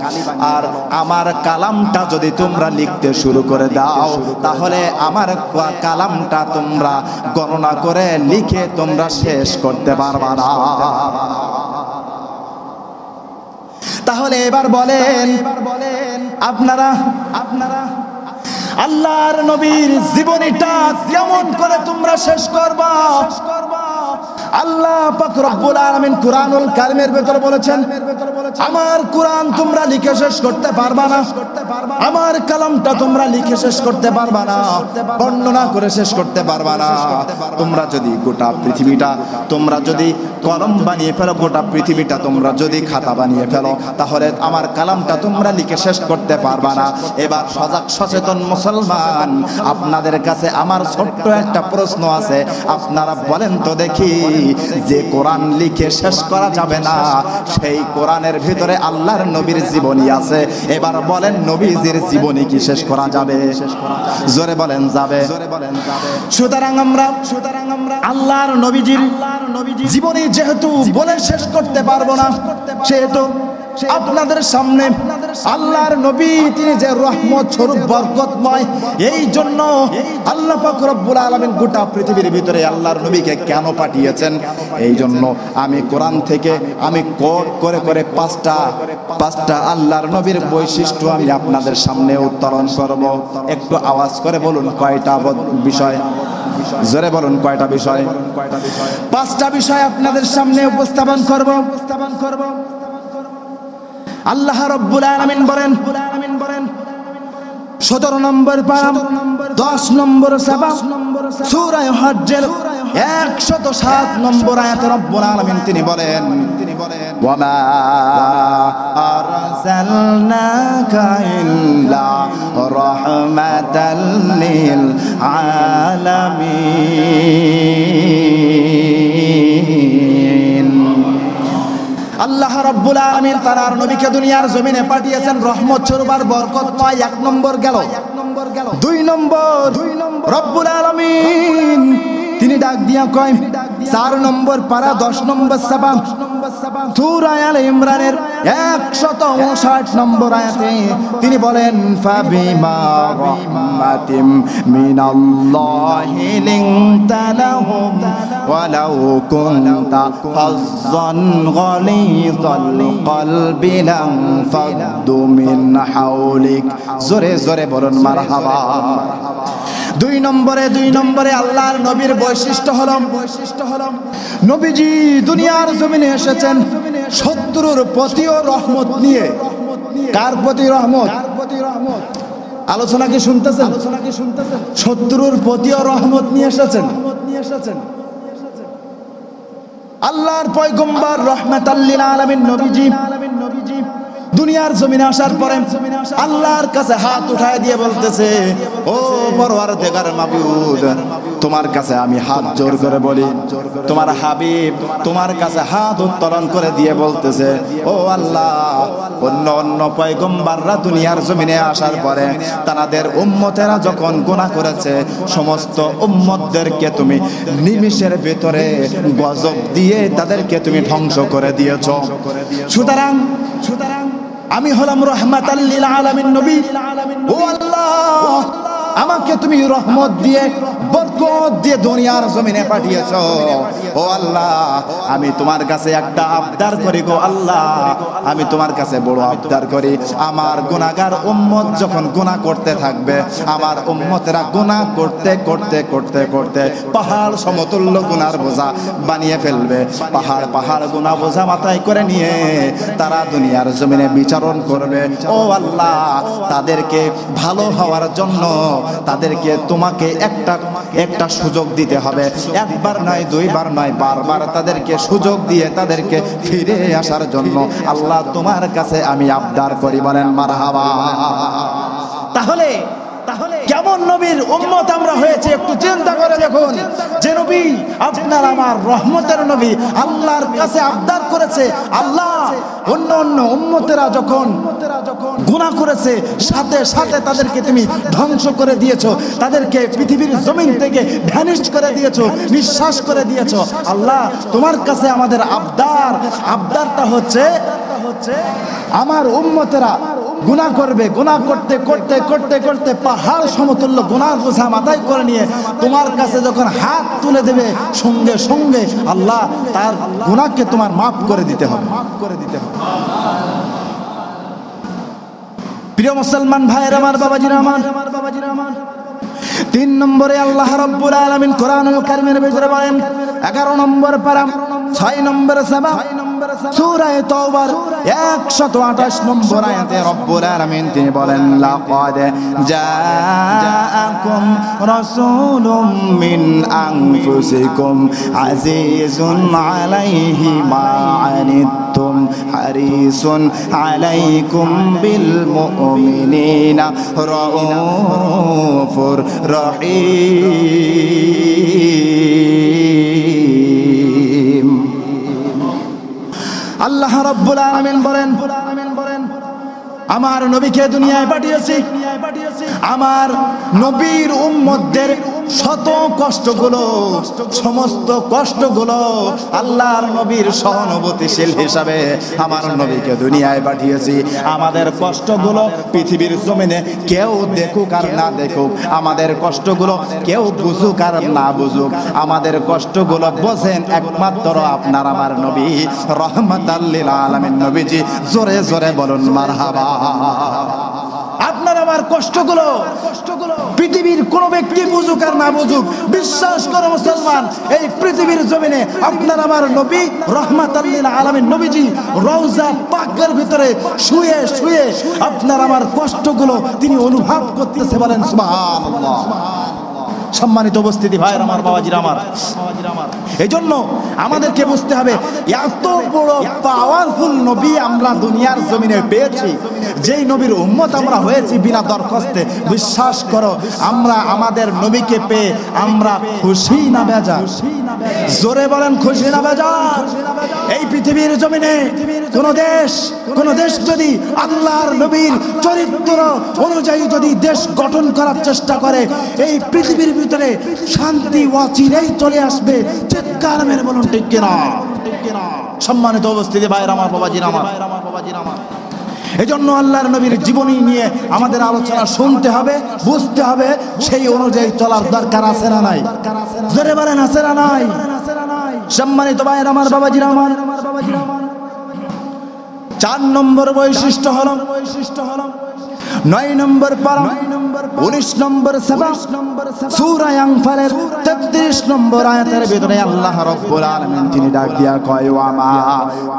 আর আমার কালামটা যদি তোমরা লিখতে শুরু করে দাও, তাহলে আমার কালামটা তোমরা গণনা করে লিখে তোমরা শেষ করতে পারবা না। তাহলে এবার বলেন আপনারা আল্লাহর নবীর জীবনীটা কেমন করে তোমরা শেষ করবা? আল্লাহ পাক রব্বুল আলামিন কুরআনুল কারীমের ভেতরে বলেছেন, আমার কোরআন তোমরা লিখে শেষ করতে পারবা না, আমার কালামটা তোমরা লিখে শেষ করতে পারবা না, বর্ণনা করে শেষ করতে পারবা না। তোমরা যদি গোটা পৃথিবীটা তোমরা যদি কলম বানিয়ে ফেলো, গোটা পৃথিবীটা তোমরা যদি খাতা বানিয়ে ফেলো, তাহলে আমার কালামটা তোমরা লিখে শেষ করতে পারবা না। এবার সজাগ সচেতন মুসলমান, আপনাদের কাছে আমার ছোট্ট একটা প্রশ্ন আছে, আপনারা বলেন তো দেখি, যে কোরআন লিখে শেষ করা যাবে না, সেই কোরআনের ভিতরে আল্লাহর নবীর জীবনী আছে, এবার বলেন নবীজির জীবনী কি শেষ করা যাবে? জোরে বলেন যাবে। সুতরাং আমরা আল্লাহর নবীজির জীবনী যেহেতু বলে শেষ করতে পারবো না, সেহেতু আপনাদের সামনে আল্লাহর নবী তিনি যে রহমত স্বরূপ বরকতময়, এই জন্য আল্লাহ পাক রব্বুল আলামিন গোটা পৃথিবীর ভিতরে আল্লাহর নবীকে কেন পাঠিয়েছেন, এই জন্য আমি কোরআন থেকে আমি কোট করে করে পাঁচটা আল্লাহর নবীর বৈশিষ্ট্য আমি আপনাদের সামনে উত্তরণ করব। একটু আওয়াজ করে বলুন কয়টা বিষয়? জোরে বলুন কয়টা বিষয়? 5টা বিষয় আপনাদের সামনে উপস্থাপন করব। আল্লাহ রাব্বুল আলামিন বলেন 17 নম্বর পারা 10 নম্বর সাবা সূরা হজ্জের 107 নম্বর আয়াতে রব্বুল আলামিন তিনি বলেন ওয়ামা আরসালনাকা ইল্লা রাহমাতাল লিল আলামিন। আল্লাহ রাব্বুল আলামিন তার নবীকে দুনিয়ার জমিনে পাঠিয়েছেন রহমত স্বরূপ আর বরকতময়। 1 নম্বর গেল। 2 নম্বর রব্বুল আলামিন তিনি ডাক দিয়া কয় 4 নম্বর পারা 10 নম্বর সাবাম সূরা আলে ইমরানের 159 নম্বর আয়াতে তিনি বলেন ফাবিমা রাহমাতিম মিনাল্লাহি লিনতা লাহুম ওয়ালাউ কুনতা ফাজ্জান গালিযাল কলবি লানফাদ্দু মিন হাওলিক। জোরে জোরে বলুন মারহাবা। 2 নম্বরে আল্লাহর নবীর বৈশিষ্ট্য হলো নবীজি দুনিয়ার জমিনে এসেছেন শত্রুর প্রতিও রহমত নিয়ে। কার প্রতি রহমত? আলোচনা কি শুনতেছেন? শত্রুর প্রতিও রহমত নিয়ে এসেছেন। আল্লাহর পয়গম্বর রাহমাতাল লিল আলামিন নবীজি দুনিয়ার জমিনে আসার পরে আল্লাহর কাছে হাত উঠায় দিয়ে বলতেছে, ও পরওয়ারদিগার মাবুদ, তোমার কাছে আমি হাত জোর করে বলি। তোমার হাবিব তোমার কাছে হাত উত্তোলন করে দিয়ে বলতেছে, ও আল্লাহ, অন্য পয়গম্বররা দুনিয়ার জমিনে আসার পরে তাদের উম্মতেরা যখন গুনাহ করেছে সমস্ত উম্মতদেরকে তুমি নিমিষের ভিতরে গজব দিয়ে তাদেরকে তুমি ধ্বংস করে দিয়েছো। সুতরাং আমি হলাম রাহমাতাল লিল আলামিন নবী। ও আল্লাহ, আমাকে তুমি রহমত দিয়ে বরকত দিয়ে দুনিয়ার জমিনে পাঠিয়েছো। ও আল্লাহ, আমি তোমার কাছে একটা আবদার করি গো আল্লাহ, আমি তোমার কাছে বড় আবদার করি। আমার গুনাহগার উম্মত যখন গুনাহ করতে থাকবে, আমার উম্মতেরা গুনাহ করতে করতে করতে করতে পাহাড় সমতুল্য গুনার বোঝা বানিয়ে ফেলবে। পাহাড় গুনাহ বোঝা মাথায় করে নিয়ে তারা দুনিয়ার জমিনে বিচারণ করবে। ও আল্লাহ, তাদেরকে ভালো হওয়ার জন্য তাদেরকে তোমাকে একটা সুযোগ দিতে হবে। একবার নয়, দুইবার নয়, বারবার তাদেরকে সুযোগ দিয়ে তাদেরকে ফিরে আসার জন্য আল্লাহ তোমার কাছে আমি আবদার করি। বলেন মারহাবা। তাহলে কেমন নবীর উম্মত আমরা হয়েছে একটু চিন্তা করে দেখুন। যে নবী আপনার আমার রহমতের নবী আল্লাহর কাছে আবদার করেছে, আল্লাহ অন্য উম্মতেরা যখন গুনাহ করেছে সাথে সাথে তাদেরকে তুমি ধ্বংস করে দিয়েছো, তাদেরকে পৃথিবীর জমিন থেকে ভ্যানিশ করে দিয়েছো, নিঃশ্বাস করে দিয়েছো। আল্লাহ তোমার কাছে আমাদের আবদারটা হচ্ছে আমার উম্মতেরা গুনাহ করবে, গুনাহ করতে করতে করতে করতে পাহাড় সমতুল্য গুনাহ বোঝা মাথায় করে নিয়ে তোমার কাছে যখন হাত তুলে দেবে সঙ্গে সঙ্গে আল্লাহ তার গুনাহকে তোমার মাফ করে দিতে হবে। প্রিয় মুসলমান ভাইয়ের আমার, বাবাজিরা আমার, 3 নম্বরে আল্লাহ রাব্বুল আলামিন কোরআনুল কারীমের ভিতরে বলেন 11 নম্বর পারা 6 নম্বর সাবা সূরা তাওবার 128 নম্বর আয়াতে রব্বুল আলামিন তিনি বলেন লাকাদ জাআকুম রাসূলুম মিন আনফুসিকুম আজিজুন আলাইহি মা আনিতুম হারিসুন আলাইকুম বিল মুমিনিনা রাউফুর রহিম। আল্লাহ রাব্বুল আলামিন বলেন আমার নবীকে দুনিয়ায় পাঠিয়েছি, আমার নবীর উম্মতদের শত কষ্টগুলো, সমস্ত কষ্টগুলো আল্লাহর নবীর সহানুভূতিশীল হিসাবে আমার নবীকে দুনিয়ায় পাঠিয়েছি। আমাদের কষ্টগুলো পৃথিবীর জমিনে কেউ দেখুক আর না দেখুক, আমাদের কষ্টগুলো কেউ বুঝুক আর না বুঝুক, আমাদের কষ্টগুলো বোঝেন একমাত্র আপনার আমার নবী রাহমাতাল লিল আলামিন নবীজি। জোরে জোরে বলুন মারহাবা। আপনার আমার কষ্টগুলো পৃথিবীর কোন ব্যক্তি বুঝুক আর না বুঝুক, বিশ্বাস করো মুসলমান, এই পৃথিবীর জমিনে আপনার আমার নবী রাহমাতাল লিল আলামিন নবীজি রওজা পাকের ভিতরে শুয়ে শুয়ে আপনার আমার কষ্টগুলো তিনি অনুভব করতেছে। বলেন সুবহানাল্লাহ। সম্মানিত উপস্থিতি ভাইয়ের আমার, বাবাজির আমার, এই জন্য আমাদেরকে বুঝতে হবে এত বড় পাওয়ারফুল নবী আমরা দুনিয়ার জমিনে পেয়েছি, যেই নবীর উম্মত আমরা হয়েছি বিনা দরখাস্তে। বিশ্বাস করো আমরা আমাদের নবীকে পেয়ে আমরা খুশি না বেজার? জোরে বলেন খুশি না বেজার? এই পৃথিবীর জমিনে কোন দেশ যদি আল্লাহর নবীর চরিত্র অনুযায়ী যদি দেশ গঠন করার চেষ্টা করে, এই পৃথিবীর ভিতরে শান্তি অচিরেই চলে আসবে। চিৎকার মেরে বলুন ঠিক কিনা? সম্মানিত উপস্থিতি ভাইয়ের আমার, বাবাজির আমার, এই জন্য আল্লাহর নবীর জীবনী নিয়ে আমাদের আলোচনা শুনতে হবে, বুঝতে হবে, সেই অনুযায়ী চলার দরকার আছে না নাই? জোরে বলেন আছে না নাই? সম্মানিত ভাইয়ের আমার, বাবাজির আমার, 4 নম্বর বৈশিষ্ট্য হলো 9 নম্বর পারা 19 নম্বর সাবাক সূরা আনফালের 33 নম্বর আয়াতের ভিতরে আল্লাহ রাব্বুল আলামিন তিনি ডাক দিয়া কয়, ওয়া মা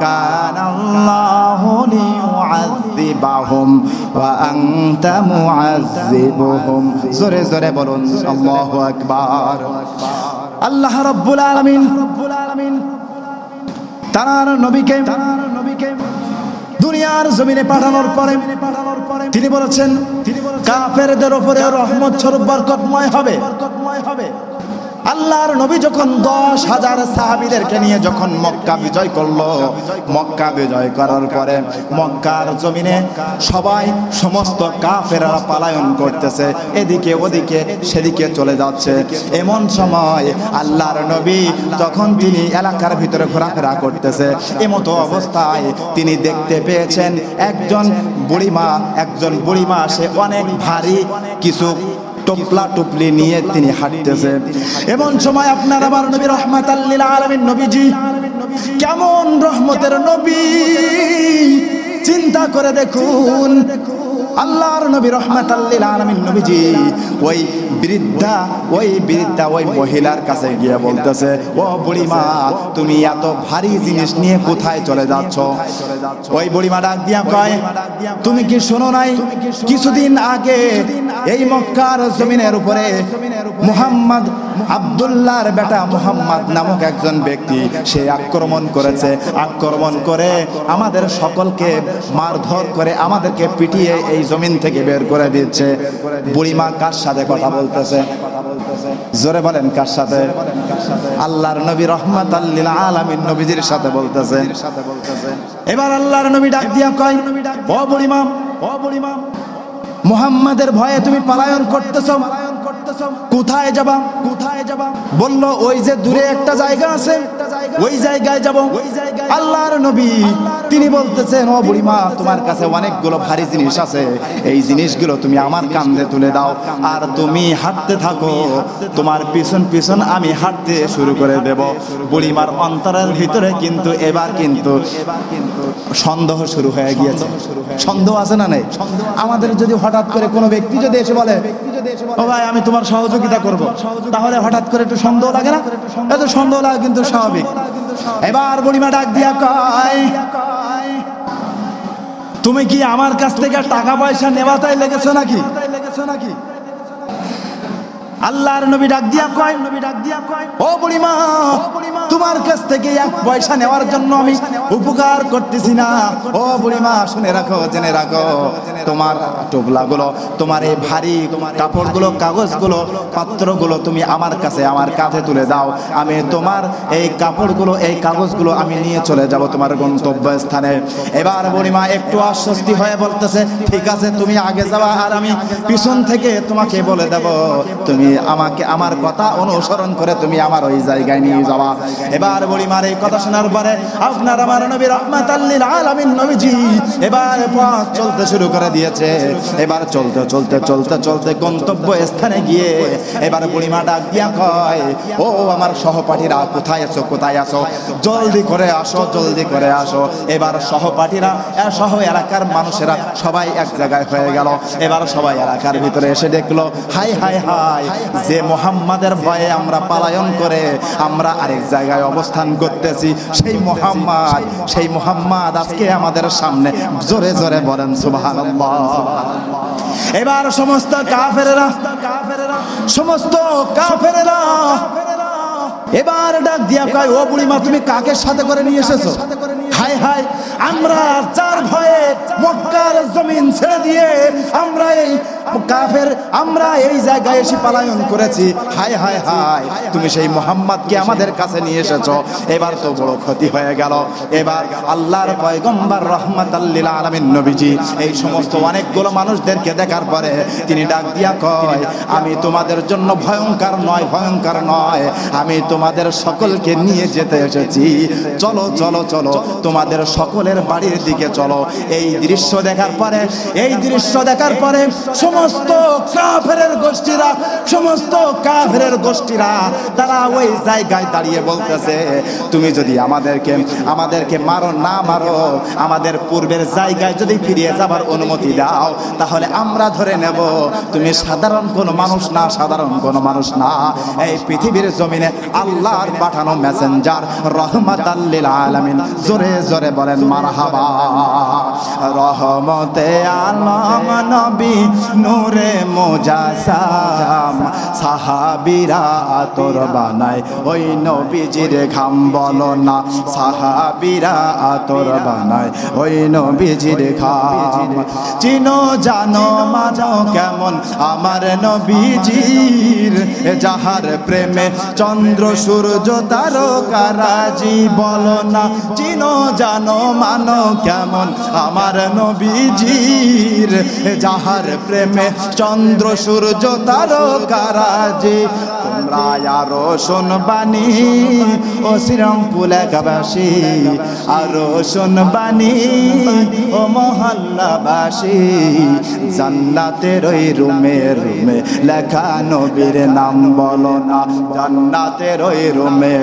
কানাল্লাহু লিয়ুআযযিবাহুম ওয়া আনতা মুআযযিবুহুম। জোরে জোরে বলুন আল্লাহু আকবার। আল্লাহ রাব্বুল আলামিন তার নবীকে দুনিয়ার জমিনে পাঠানোর পরে তিনি বলেছেন কাফেরদের উপরে রহমত স্বরূপ বরকতময় হবে। আল্লাহর নবী যখন 10,000 সাহাবীদেরকে নিয়ে যখন মক্কা বিজয় করলো, মক্কা বিজয় করার পরে মক্কার জমিনে সবাই সমস্ত কাফেররা পলায়ন করতেছে, এদিকে ওদিকে সেদিকে চলে যাচ্ছে। এমন সময় আল্লাহর নবী তখন তিনি এলাকার ভিতরে ঘোরাফেরা করতেছে, এমতো অবস্থায় তিনি দেখতে পেয়েছেন একজন বুড়িমা সে অনেক ভারী কিছু টোপলা টুপলি নিয়ে তিনি হাঁটতেছে। এমন সময় আপনার আমার নবী রাহমাতাল লিল আলামিন নবীজি কেমন রহমতের নবী, চিন্তা করে দেখুন। আল্লাহর নবী রাহমাতাল লিল আলামিন নবীজি ওই বৃদ্ধা ওই মহিলার কাছে গিয়ে বলতেছে, ও বুড়িমা তুমি এত ভারী জিনিস নিয়ে কোথায় চলে যাচ্ছ? ওই বুড়িমা ডাক দিয়া কয়, তুমি কি শোনো নাই কিছুদিন আগে এই মক্কার জমিনের উপরে মুহাম্মদ আব্দুল্লাহর বেটা মুহাম্মদ নামক একজন ব্যক্তি সে আক্রমণ করেছে, আক্রমণ করে আমাদের সকলকে মারধর করে আমাদেরকে পিটিয়ে এই জমিন থেকে বের করে দিচ্ছে। বুড়িমা কার সাথে কথা বলতেছে? জোরে বলেন কার সাথে? আল্লাহর নবী রাহমাতাল লিল আলামিন নবীজির সাথে বলতেছে। এবার আল্লাহর নবী ডাক দিয়া কয়, ও বুড়িমা মুহাম্মাদের ভয়ে তুমি পলায়ন করতেছো, কোথায় যাবা? বলল ওই যে দূরে একটা জায়গা আছে ওই জায়গায় যাব। আল্লাহর নবী তিনি বলতেছেন, ও বুড়িমা তোমার কাছে অনেকগুলো ভারী জিনিস আছে, এই জিনিসগুলো তুমি আমার কাঁধে তুলে দাও আর তুমি হাঁটতে থাকো, তোমার পিছন পিছন আমি হাঁটতে শুরু করে দেব। বুড়িমার অন্তরের ভিতরে কিন্তু এবার সন্দেহ শুরু হয়ে গিয়েছে। সন্দেহ আছে না নেই? আমাদের যদি হঠাৎ করে কোনো ব্যক্তি যদি এসে বলে, ও ভাই আমি তোমার সহযোগিতা করব, তাহলে হঠাৎ করে একটু সন্দেহ লাগে না? এত সন্দেহ লাগে কিন্তু স্বাভাবিক। এবার বুড়িমা ডাক দিয়া কয়, তুমি কি আমার কাছ থেকে টাকা পয়সা নেওয়াটাই লেগেছো নাকি? আল্লাহর নবী ডাক দিয়া কয়, ও বুড়িমা তোমার কাছ থেকে 1 পয়সা নেওয়ার জন্য আমি উপকার করতেছি না। ও বুড়িমা শুনে রাখো, জেনে রাখো, তোমার টোপলাগুলো, তোমার এই ভারী কাপড়গুলো, কাগজগুলো, পাত্রগুলো তুমি আমার কাছে আমার কাঁধে তুলে দাও, আমি তোমার এই কাপড়গুলো এই কাগজগুলো আমি নিয়ে চলে যাব তোমার গন্তব্যস্থানে। এবার বুড়িমা একটু আশ্বস্তি হয়ে বলতেছে, ঠিক আছে তুমি আগে যাওয়া আর আমি পিছন থেকে তোমাকে বলে দেব, তুমি আমাকে আমার কথা অনুসরণ করে তুমি আমার ওই জায়গায় নিয়ে যাওয়া। এবার বুড়িমার এই কথা শোনার পরে আপনার আমার নবী রাহমাতাল লিল আলামিন নবীজি এবার পথ চলতে শুরু করে দিয়েছে। এবার চলতে গন্তব্য স্থানে গিয়ে এবার বুড়িমা ডাক দিয়া কয়, ও আমার সহপাঠীরা কোথায় আছো? জলদি করে আসো। এবার সহপাঠীরা সহ এলাকার মানুষেরা সবাই এক জায়গায় হয়ে গেল। এবার সবাই এলাকার ভিতরে এসে দেখলো, হাই যে মুহাম্মাদের ভয়ে আমরা পলায়ন করে আমরা আরেক জায়গায় অবস্থান করতেছি, সেই মুহাম্মদ আজকে আমাদের সামনে। জোরে জোরে বলেন সুবহানাল্লাহ। সুবহানাল্লাহ। এবার সমস্ত কাফেরেরা এবার ডাক দিয়া কয়, ও বুড়িমা তুমি কাকে সাথে করে নিয়ে এসেছো? হায় হায়, আমরা যার ভয়ে মক্কার জমিন ছেড়ে দিয়ে আমরা এই জায়গায় এসে পলায়ন করেছি। হায় হায় হায়, তুমি সেই মুহাম্মদকে আমাদের কাছে নিয়ে এসেছো, এবার তো বড় ক্ষতি হয়ে গেল। এবার আল্লাহর পয়গম্বর রাহমাতাল লিল আলামিন নবীজি এই সমস্ত অনেকগুলো মানুষদেরকে দেখার পরে তিনি ডাক দিয়া কয়, আমি তোমাদের জন্য ভয়ঙ্কর নয়, আমি তোমাদের সকলকে নিয়ে যেতে এসেছি। চলো চলো চলো, তোমাদের সকলের বাড়ির দিকে চলো। এই দৃশ্য দেখার পরে সমস্ত কাফেরের গোষ্ঠীরা তারা ওই জায়গায় দাঁড়িয়ে বলতেছে, তুমি যদি আমাদেরকে মারো না মারো, আমাদের পূর্বের জায়গায় যদি ফিরিয়ে যাবার অনুমতি দাও, তাহলে আমরা ধরে নেব তুমি সাধারণ কোনো মানুষ না, এই পৃথিবীর জমিনে আল্লাহর পাঠানো মেসেঞ্জার রহমাতাল লিল আলামিন। জোরে জোরে বলেন মারহাবা। রহমতে আলম নবী নূরে মুজাসসাম, সাহাবীরা আতর বানায় ওই নবীজির ঘাম। বলো না, সাহাবীরা আতর বানায় ওই নবীজির ঘাম। চিনো জানো মানো কেমন আমার নবীজির, যাহার প্রেমে চন্দ্র সূর্য তারকারাজি। বলো না, চিনো জানো মানো কেমন আমার নবীজির, যাহার প্রেমে চন্দ্র সূর্য তারকারাজি। তোমরা আরো শুনবানি ও শ্রীরামপুর এলাকাবাসী, আরো শুনবানি ও মহল্লাবাসী, জান্নাতের ওই রুমে লেখা নবীর নাম। বলো না, জান্নাতের ওই রুমে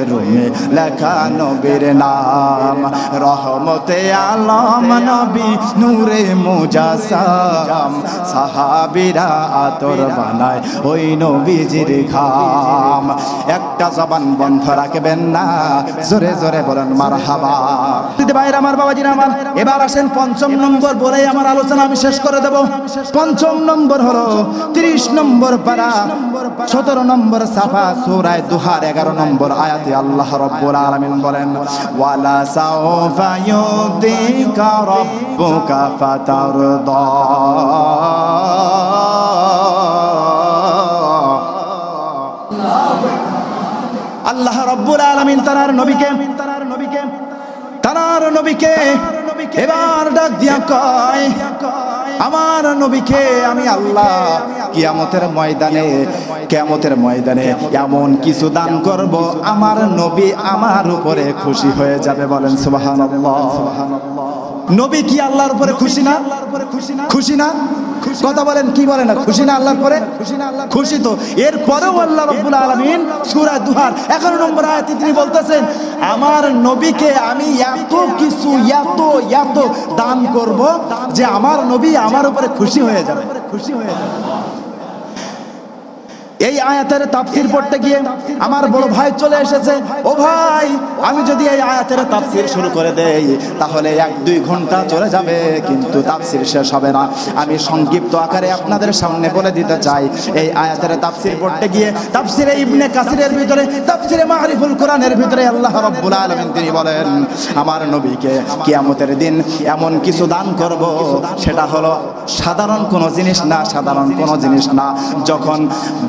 লেখা নবীর নাম। রহমতে আলম নবী নূরে মুজাসসাম, সাহাবীরা আতর বানায় ওই নবীজির ঘাম। একটা জবান বন্ধ রাখবেন না, জোরে জোরে বলেন মারহাবা। দিদি ভাইরা আমার, বাবাজিরা আমার, এবার আসেন পঞ্চম নম্বর বলে আমার আলোচনা আমি শেষ করে দেব। পঞ্চম নম্বর হলো 30 নম্বর পারা 17 নম্বর সাফা সূরা দুহার 11 নম্বর আয়াতে আল্লাহ রাব্বুল আলামিন বলেন, ওয়ালা সাওফা ইউতিকা রাব্বুকা ফাতারদা। আল্লাহ রাব্বুল আলামিন তার নবীকে এবার ডাক দিয়া কয়, আমার নবীকে আমি আল্লাহ কিয়ামতের ময়দানে এমন কিছু দান করব, আমার নবী আমার উপরে খুশি হয়ে যাবে। বলেন সুবহানাল্লাহ। নবী কি আল্লাহর উপরে খুশি না? কথা বলেন, কি বলেন না? খুশি না আল্লাহর উপরে? খুশি তো। এরপরেও আল্লাহ রাব্বুল আলামিন সূরা দুহার 11 নম্বর আয়াতে তিনি বলতেছেন, আমার নবীকে আমি এত কিছু এত দান করব যে আমার নবী আমার উপরে খুশি হয়ে যাবে। এই আয়াতের তাফসীর পড়তে গিয়ে আমার বড় ভাই চলে এসেছে। ও ভাই, আমি যদি এই আয়াতের তাফসীর শুরু করে দেই তাহলে 1-2 ঘন্টা চলে যাবে, কিন্তু তাফসীর শেষ হবে না। আমি সংক্ষিপ্ত আকারে আপনাদের সামনে বলে দিতে চাই। এই আয়াতের তাফসীর পড়তে গিয়ে তাফসীরে ইবনে কাসিরের ভিতরে, তাফসীরে মারিফুল কোরআনের ভিতরে আল্লাহ রাব্বুল আলামিন তিনি বলেন, আমার নবীকে কিয়ামতের দিন এমন কিছু দান করব, সেটা হলো সাধারণ কোনো জিনিস না। যখন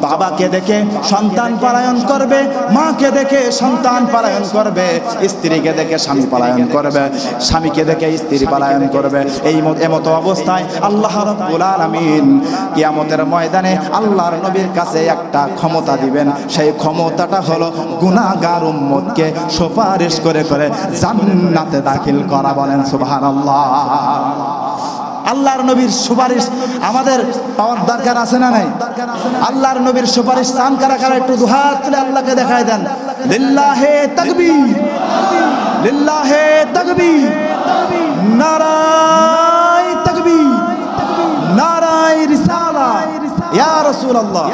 বাবাকে দেখে সন্তান পলায়ন করবে, মাকে দেখে সন্তান পলায়ন করবে, স্ত্রীকে দেখে স্বামী পলায়ন করবে, স্বামীকে দেখে স্ত্রী পলায়ন করবে, এই মতো অবস্থায় আল্লাহ রাব্বুল আলামিন কিয়ামতের ময়দানে আল্লাহর নবীর কাছে একটা ক্ষমতা দিবেন। সেই ক্ষমতাটা হলো গুনাহগার উম্মতকে সুপারিশ করে জান্নাতে দাখিল করা। বলেন সুবহানাল্লাহ। আল্লাহর নবীর সুপারিশ আমাদের পাওয়ার দরকার আছে না নাই? আল্লাহর নবীর সুপারিশ চান কারা কারা? একটু দুহাত তুলে আল্লাহকে দেখায় দেন। লিল্লাহে তাকবীর, লিল্লাহে তাকবীর, নারায়ে তাকবীর, নারায়ে রিসালাত, ইয়া রাসূলুল্লাহ।